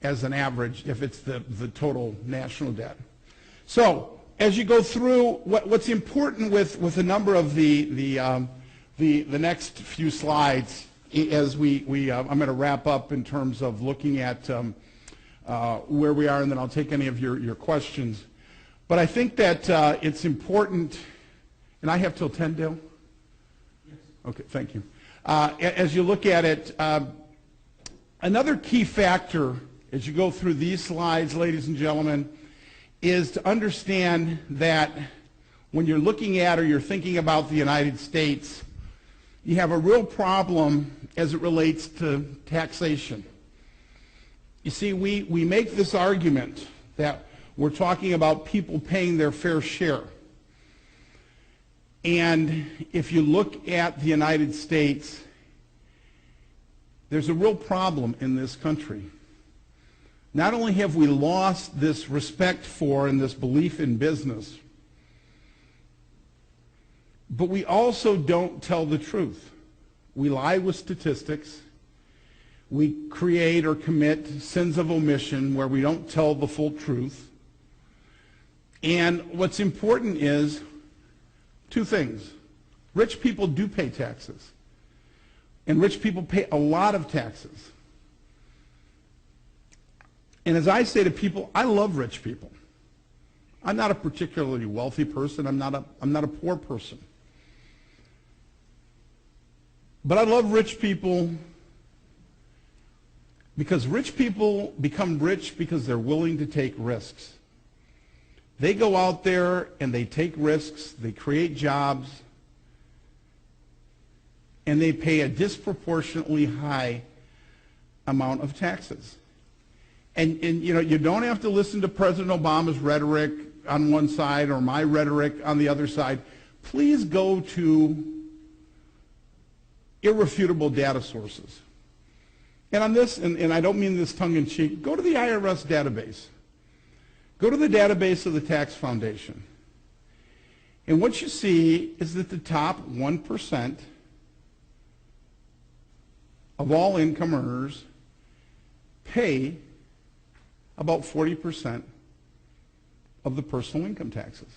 as an average, if it's the total national debt. So as you go through, what's important with a number of the next few slides, as I'm going to wrap up in terms of looking at where we are, and then I'll take any of your questions. But I think that it's important, and I have till 10, Dale? Yes. Okay, thank you. As you look at it, another key factor as you go through these slides, ladies and gentlemen, is to understand that when you're looking at or you're thinking about the United States, you have a real problem as it relates to taxation. You see, we make this argument that we're talking about people paying their fair share. And if you look at the United States, there's a real problem in this country. Not only have we lost this respect for and this belief in business, but we also don't tell the truth. We lie with statistics. We create or commit sins of omission where we don't tell the full truth. And what's important is two things. Rich people do pay taxes. And rich people pay a lot of taxes. And as I say to people, I love rich people. I'm not a particularly wealthy person. I'm not a poor person. But I love rich people because rich people become rich because they're willing to take risks. They go out there and they take risks, they create jobs, and they pay a disproportionately high amount of taxes. And you know, you don't have to listen to President Obama's rhetoric on one side or my rhetoric on the other side. Please go to irrefutable data sources. And on this, and I don't mean this tongue-in-cheek, go to the IRS database. Go to the database of the Tax Foundation. And what you see is that the top 1% of all income earners pay about 40% of the personal income taxes.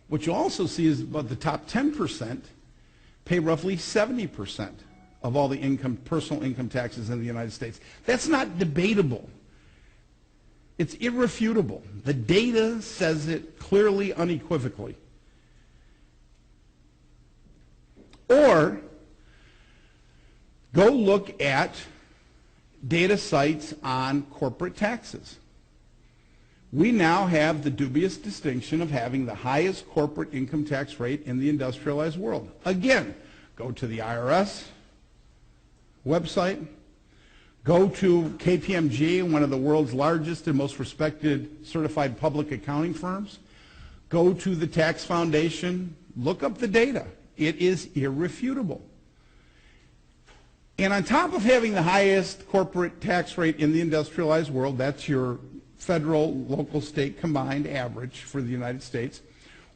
What you also see is about the top 10% pay roughly 70% of all the personal income taxes in the United States. That's not debatable. It's irrefutable. The data says it clearly, unequivocally. Or go look at data sites on corporate taxes. We now have the dubious distinction of having the highest corporate income tax rate in the industrialized world. Again, go to the IRS website, go to KPMG, one of the world's largest and most respected certified public accounting firms, go to the Tax Foundation, look up the data. It is irrefutable. And on top of having the highest corporate tax rate in the industrialized world, that's your federal, local, state combined average for the United States,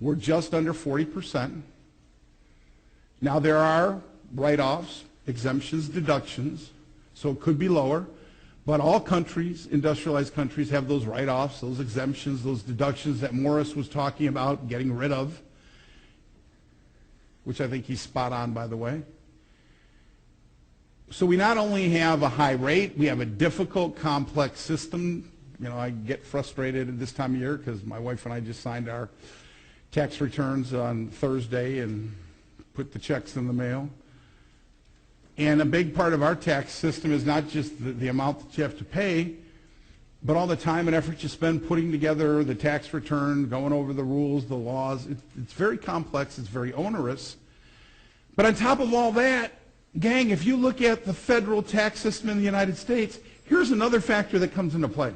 we're just under 40%. Now there are write-offs, exemptions, deductions, so it could be lower, but all countries, industrialized countries, have those write-offs, those exemptions, those deductions that Morris was talking about getting rid of, which I think he's spot on, by the way. So we not only have a high rate, we have a difficult, complex system. You know, I get frustrated at this time of year because my wife and I just signed our tax returns on Thursday and put the checks in the mail. And a big part of our tax system is not just the amount that you have to pay, but all the time and effort you spend putting together the tax return, going over the rules, the laws. It's very complex, it's very onerous. But on top of all that, gang, if you look at the federal tax system in the United States, here's another factor that comes into play.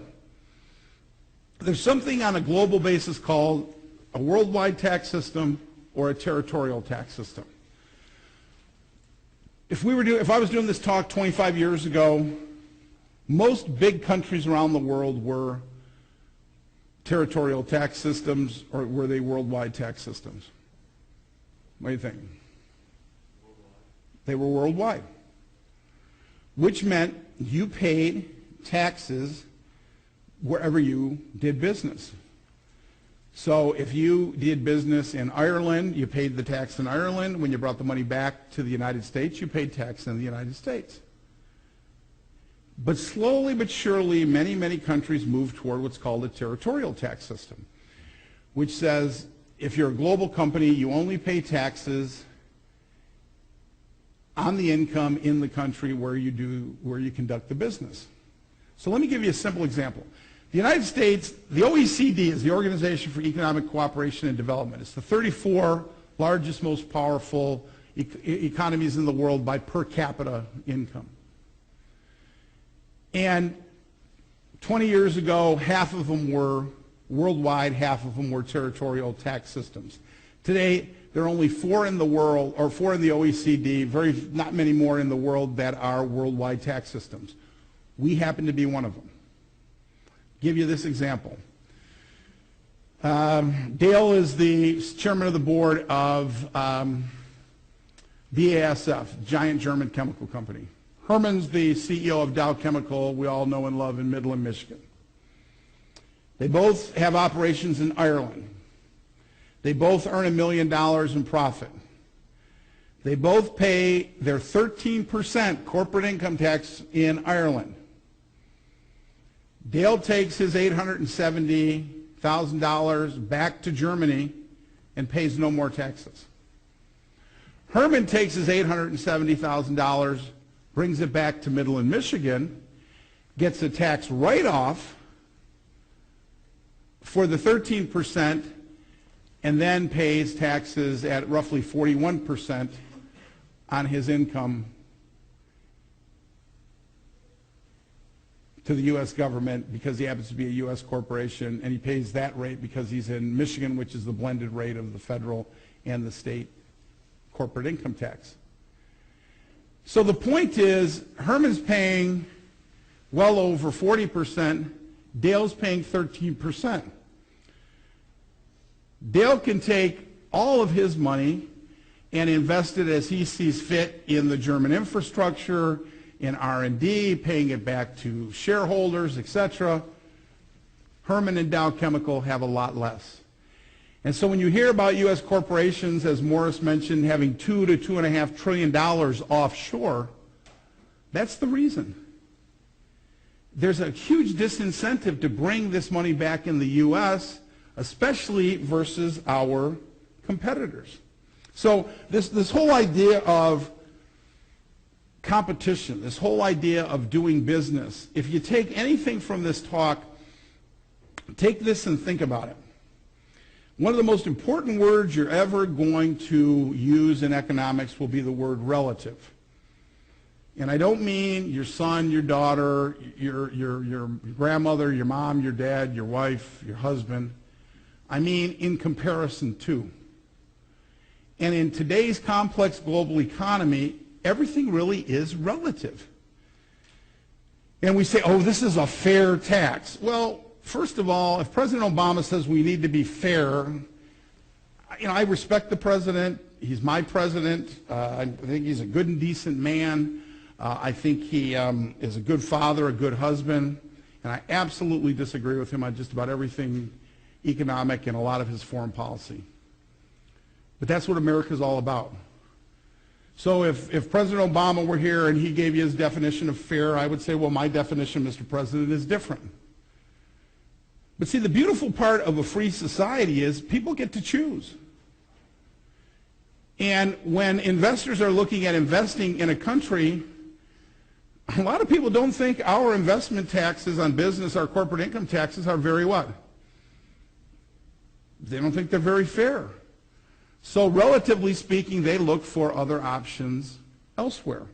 There's something on a global basis called a worldwide tax system or a territorial tax system. If I was doing this talk 25 years ago, most big countries around the world were territorial tax systems, or were they worldwide tax systems? What do you think? They were worldwide, which meant you paid taxes wherever you did business. So if you did business in Ireland, you paid the tax in Ireland. When you brought the money back to the United States, you paid tax in the United States. But slowly but surely, many, many countries moved toward what's called a territorial tax system, which says if you're a global company, you only pay taxes on the income in the country where you conduct the business. So let me give you a simple example. The United States, the OECD is the Organization for Economic Cooperation and Development. It's the 34 largest, most powerful economies in the world by per capita income. And 20 years ago, half of them were worldwide, half of them were territorial tax systems. Today, there are only 4 in the world, or 4 in the OECD, not many more in the world that are worldwide tax systems. We happen to be one of them. Give you this example. Dale is the chairman of the board of BASF, giant German chemical company. Herman's the CEO of Dow Chemical, we all know and love in Midland, Michigan. They both have operations in Ireland. They both earn $1 million in profit. They both pay their 13% corporate income tax in Ireland. Dale takes his $870,000 back to Germany and pays no more taxes. Herman takes his $870,000, brings it back to Midland, Michigan, gets a tax write-off for the 13%, and then pays taxes at roughly 41% on his income to the U.S. government because he happens to be a U.S. corporation, and he pays that rate because he's in Michigan, which is the blended rate of the federal and the state corporate income tax. So the point is, Herman's paying well over 40%, Dale's paying 13%. Dale can take all of his money and invest it as he sees fit in the German infrastructure, in R&D, paying it back to shareholders, etc. Herman and Dow Chemical have a lot less. And so when you hear about U.S. corporations, as Morris mentioned, having $2 to $2.5 trillion offshore, that's the reason. there's a huge disincentive to bring this money back in the U.S., especially versus our competitors. So this whole idea of competition, this whole idea of doing business, if you take anything from this talk, take this and think about it. One of the most important words you're ever going to use in economics will be the word relative. And I don't mean your son, your daughter, your grandmother, your mom, your dad, your wife, your husband. I mean in comparison to. And in today's complex global economy, everything really is relative. And we say, oh, this is a fair tax. Well, first of all, if President Obama says we need to be fair, I respect the president. He's my president. I think he's a good and decent man. I think he is a good father, a good husband. And I absolutely disagree with him on just about everything economic and a lot of his foreign policy. But that's what America's all about. So if President Obama were here and he gave you his definition of fair, I would say, well, my definition, Mr. President, is different. But see, the beautiful part of a free society is people get to choose. And when investors are looking at investing in a country, a lot of people don't think our investment taxes on business, our corporate income taxes, are very what? They don't think they're very fair. So relatively speaking, they look for other options elsewhere.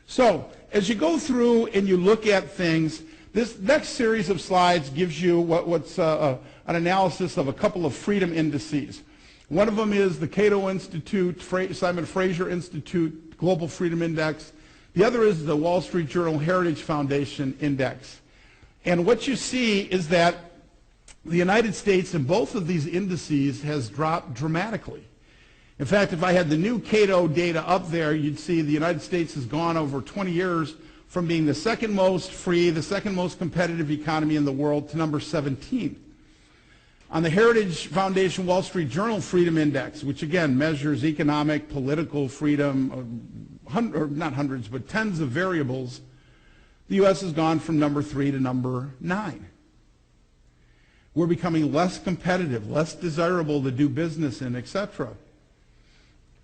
So as you go through and you look at things, this next series of slides gives you what's an analysis of a couple of freedom indices. One of them is the Cato Institute, Simon Fraser Institute Global Freedom Index. The other is the Wall Street Journal Heritage Foundation Index. And what you see is that the United States in both of these indices has dropped dramatically. In fact, if I had the new Cato data up there, you'd see the United States has gone over 20 years from being the second most free, the second most competitive economy in the world to number 17. On the Heritage Foundation Wall Street Journal Freedom Index, which again measures economic, political freedom, or not hundreds, but tens of variables, the U.S. has gone from number 3 to number 9. We're becoming less competitive, less desirable to do business in, etc.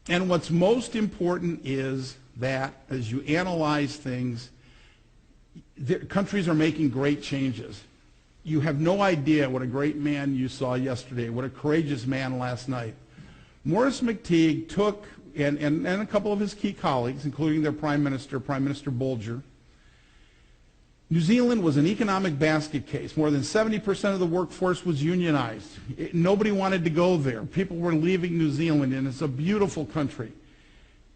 And what's most important is that as you analyze things, countries are making great changes. You have no idea what a great man you saw yesterday, what a courageous man last night. Morris McTeague took, and a couple of his key colleagues, including their Prime Minister Bolger. New Zealand was an economic basket case. More than 70% of the workforce was unionized. Nobody wanted to go there. People were leaving New Zealand, and it's a beautiful country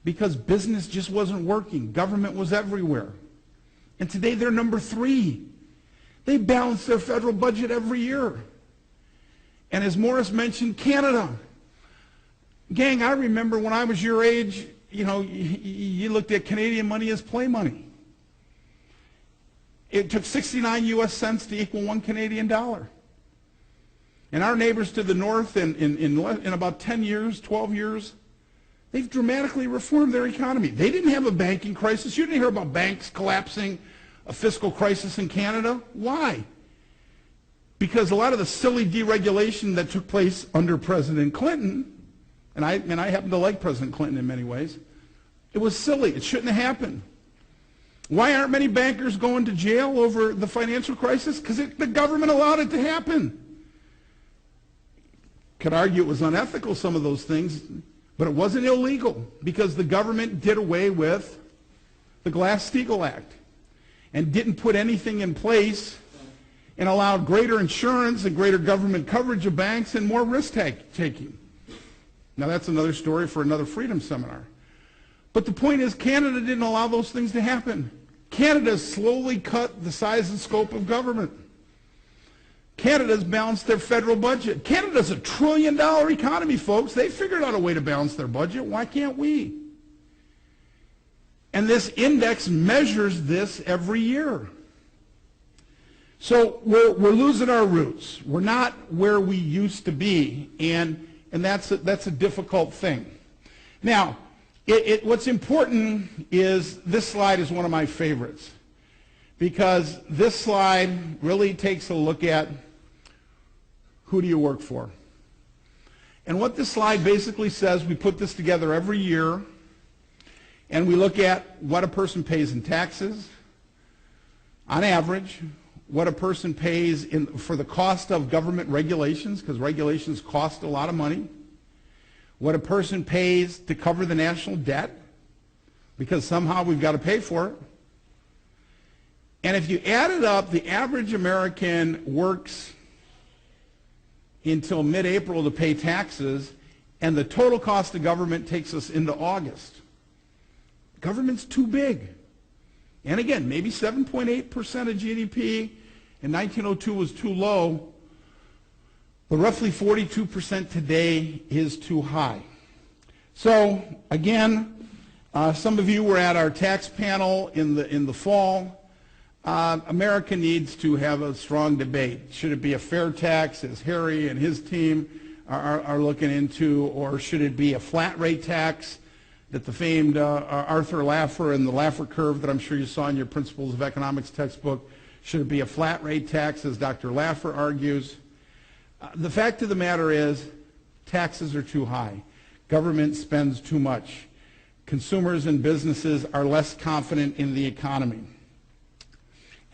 because business just wasn't working. Government was everywhere. And today they're number 3. They balance their federal budget every year. And as Morris mentioned, Canada. Gang, I remember when I was your age, you looked at Canadian money as play money. It took 69 U.S. cents to equal 1 Canadian dollar. And our neighbors to the north, in about 10 years, 12 years, they've dramatically reformed their economy. They didn't have a banking crisis. You didn't hear about banks collapsing, a fiscal crisis in Canada. Why? Because a lot of the silly deregulation that took place under President Clinton, and I happen to like President Clinton in many ways, it was silly. It shouldn't have happened. Why aren't many bankers going to jail over the financial crisis? Because the government allowed it to happen. Could argue it was unethical, some of those things, but it wasn't illegal because the government did away with the Glass-Steagall Act and didn't put anything in place and allowed greater insurance and greater government coverage of banks and more risk-taking. Now that's another story for another freedom seminar. But the point is, Canada didn't allow those things to happen. Canada slowly cut the size and scope of government. Canada's balanced their federal budget. Canada's $1 trillion economy, folks. They figured out a way to balance their budget. Why can't we? And this index measures this every year. So we're losing our roots. We're not where we used to be, and that's a difficult thing. Now, what's important is this slide is one of my favorites because this slide really takes a look at who do you work for. And what this slide basically says, we put this together every year, and we look at what a person pays in taxes, on average, what a person pays for the cost of government regulations, because regulations cost a lot of money, what a person pays to cover the national debt, because somehow we've got to pay for it. And if you add it up, the average American works until mid-April to pay taxes, and the total cost of government takes us into August. Government's too big. And again, maybe 7.8% of GDP in 1902 was too low, but roughly 42% today is too high. So again, some of you were at our tax panel in the fall. America needs to have a strong debate. Should it be a fair tax, as Harry and his team are looking into, or should it be a flat rate tax that the famed Arthur Laffer and the Laffer curve that I'm sure you saw in your Principles of Economics textbook? Should it be a flat rate tax, as Dr. Laffer argues? The fact of the matter is, taxes are too high. Government spends too much. Consumers and businesses are less confident in the economy.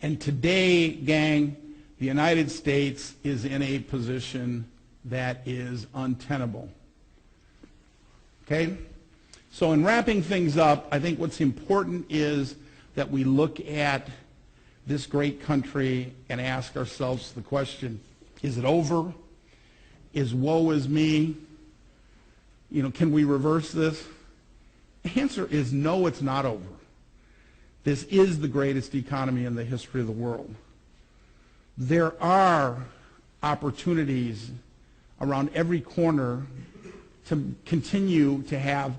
And today, gang, the United States is in a position that is untenable. Okay? So in wrapping things up, I think what's important is that we look at this great country and ask ourselves the question, is it over? Is woe is me? You know, can we reverse this? The answer is no, it's not over. This is the greatest economy in the history of the world. There are opportunities around every corner to continue to have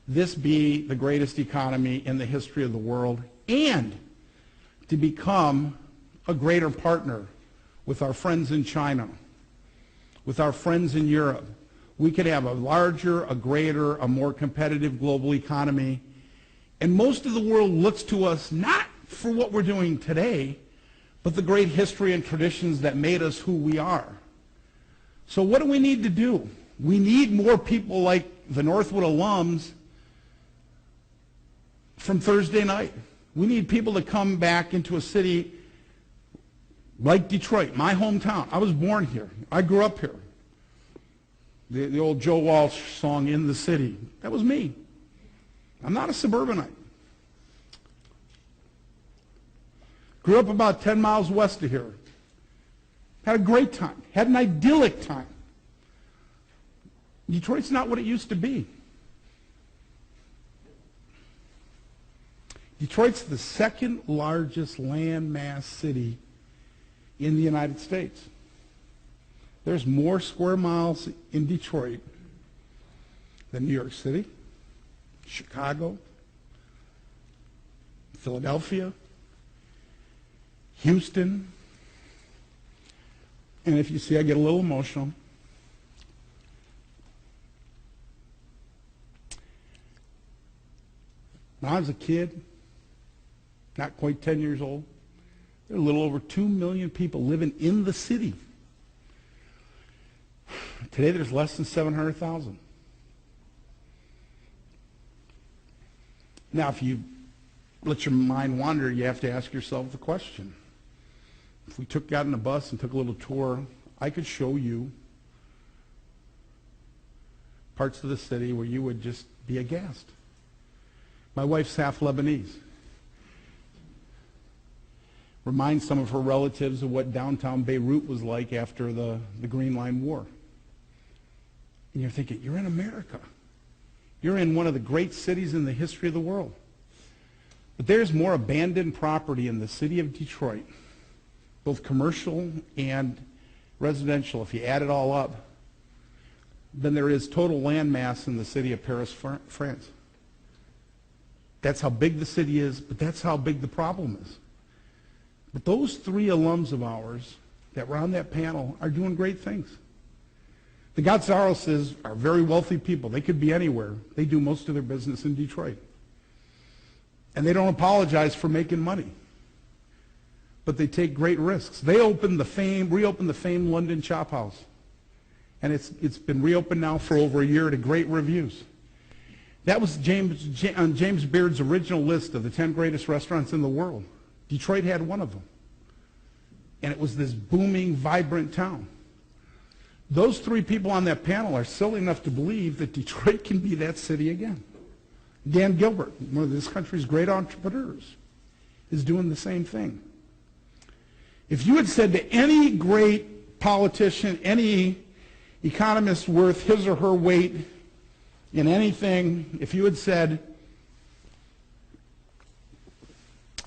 this be the greatest economy in the history of the world, and to become a greater partner with our friends in China, with our friends in Europe. We could have a larger, a greater, a more competitive global economy. And most of the world looks to us not for what we're doing today, but the great history and traditions that made us who we are. So what do we need to do? We need more people like the Northwood alums from Thursday night. We need people to come back into a city like Detroit, my hometown. I was born here. I grew up here. The old Joe Walsh song, In the City, that was me. I'm not a suburbanite. Grew up about 10 miles west of here. Had a great time. Had an idyllic time. Detroit's not what it used to be. Detroit's the second largest landmass city in the United States. There's more square miles in Detroit than New York City, Chicago, Philadelphia, Houston. And if you see, I get a little emotional. When I was a kid, not quite 10 years old, there were a little over 2 million people living in the city. Today there's less than 700,000. Now, if you let your mind wander, you have to ask yourself the question. If we got in a bus and took a little tour, I could show you parts of the city where you would just be aghast. My wife's half Lebanese. Reminds some of her relatives of what downtown Beirut was like after the Green Line War. And you're thinking, you're in America. You're in one of the great cities in the history of the world. But there's more abandoned property in the city of Detroit, both commercial and residential, if you add it all up, than there is total land mass in the city of Paris, France. That's how big the city is, but that's how big the problem is. But those three alums of ours that were on that panel are doing great things. The Gonzaleses are very wealthy people. They could be anywhere. They do most of their business in Detroit. And they don't apologize for making money. but they take great risks. They reopened the famed London Chop House. And it's been reopened now for over a year to great reviews. That was on James Beard's original list of the 10 greatest restaurants in the world. Detroit had one of them. And it was this booming, vibrant town. Those three people on that panel are silly enough to believe that Detroit can be that city again. Dan Gilbert, one of this country's great entrepreneurs, is doing the same thing. If you had said to any great politician, any economist worth his or her weight in anything, if you had said,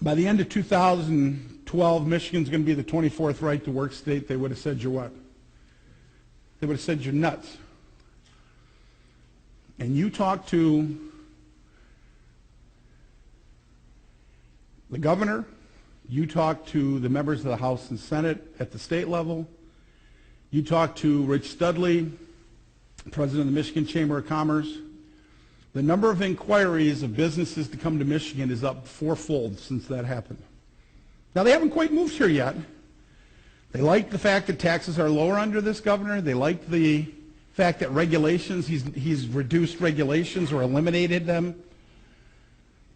by the end of 2012, Michigan's going to be the 24th right-to-work state, they would have said you're what? They would have said you're nuts. And you talk to the governor, you talk to the members of the House and Senate at the state level, you talk to Rich Studley, president of the Michigan Chamber of Commerce, the number of inquiries of businesses to come to Michigan is up fourfold since that happened. Now, they haven't quite moved here yet. They like the fact that taxes are lower under this governor. They like the fact that regulations, he's reduced regulations or eliminated them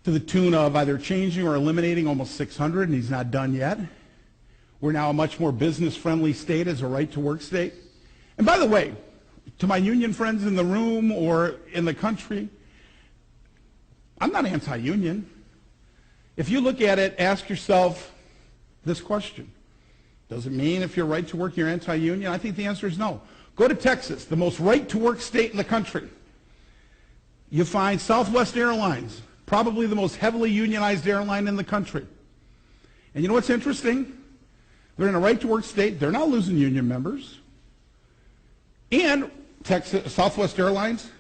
to the tune of either changing or eliminating almost 600, and he's not done yet. We're now a much more business-friendly state as a right-to-work state. And by the way, to my union friends in the room or in the country, I'm not anti-union. If you look at it, ask yourself this question. Does it mean if you're right to work, you're anti-union? I think the answer is no. Go to Texas, the most right-to-work state in the country. You find Southwest Airlines, probably the most heavily unionized airline in the country. And you know what's interesting? They're in a right-to-work state. They're not losing union members. And Southwest Airlines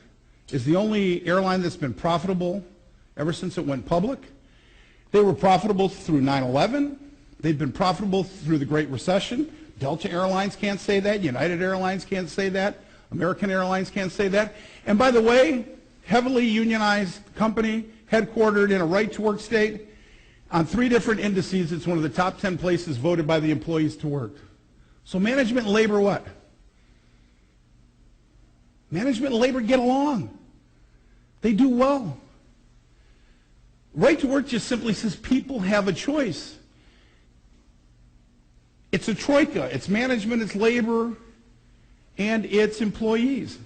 is the only airline that's been profitable ever since it went public. They were profitable through 9/11. They've been profitable through the Great Recession. Delta Airlines can't say that. United Airlines can't say that. American Airlines can't say that. And by the way, heavily unionized company, headquartered in a right-to-work state. On 3 different indices, it's one of the top 10 places voted by the employees to work. So management and labor what? Management and labor get along. They do well. Right to work just simply says people have a choice. It's a troika. It's management, it's labor, and it's employees.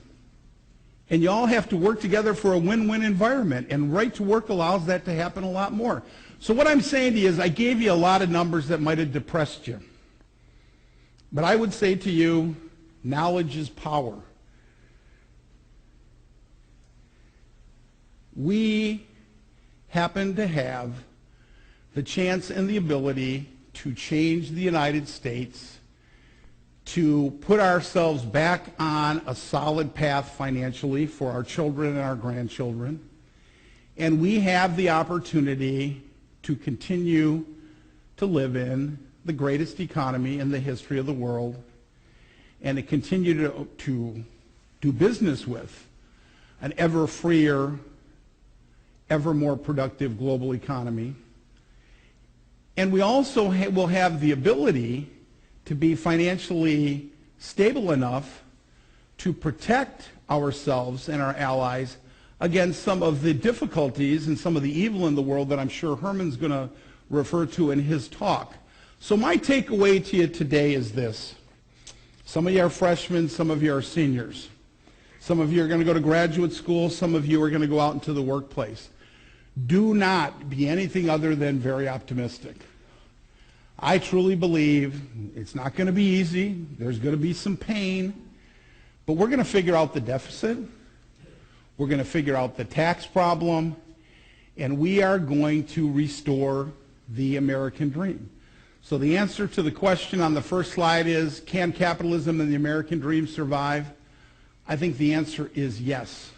And you all have to work together for a win-win environment, and right to work allows that to happen a lot more. So what I'm saying to you is I gave you a lot of numbers that might have depressed you. But I would say to you, knowledge is power. We happen to have the chance and the ability to change the United States, to put ourselves back on a solid path financially for our children and our grandchildren. And we have the opportunity to continue to live in the greatest economy in the history of the world and to continue to do business with an ever freer, ever more productive global economy. And we also will have the ability to be financially stable enough to protect ourselves and our allies against some of the difficulties and some of the evil in the world that I'm sure Herman's going to refer to in his talk. So my takeaway to you today is this. Some of you are freshmen, some of you are seniors. Some of you are going to go to graduate school, some of you are going to go out into the workplace. Do not be anything other than very optimistic. I truly believe it's not going to be easy. There's going to be some pain. But we're going to figure out the deficit. We're going to figure out the tax problem. And we are going to restore the American dream. So the answer to the question on the first slide is, can capitalism and the American dream survive? I think the answer is yes.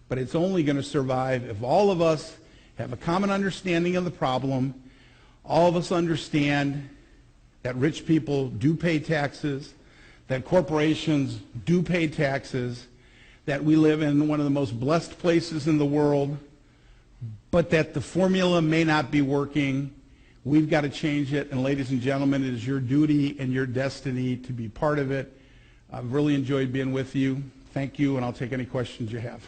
But it's only going to survive if all of us have a common understanding of the problem. All of us understand that rich people do pay taxes, that corporations do pay taxes, that we live in one of the most blessed places in the world, but that the formula may not be working. We've got to change it, and ladies and gentlemen, it is your duty and your destiny to be part of it. I've really enjoyed being with you. Thank you, and I'll take any questions you have.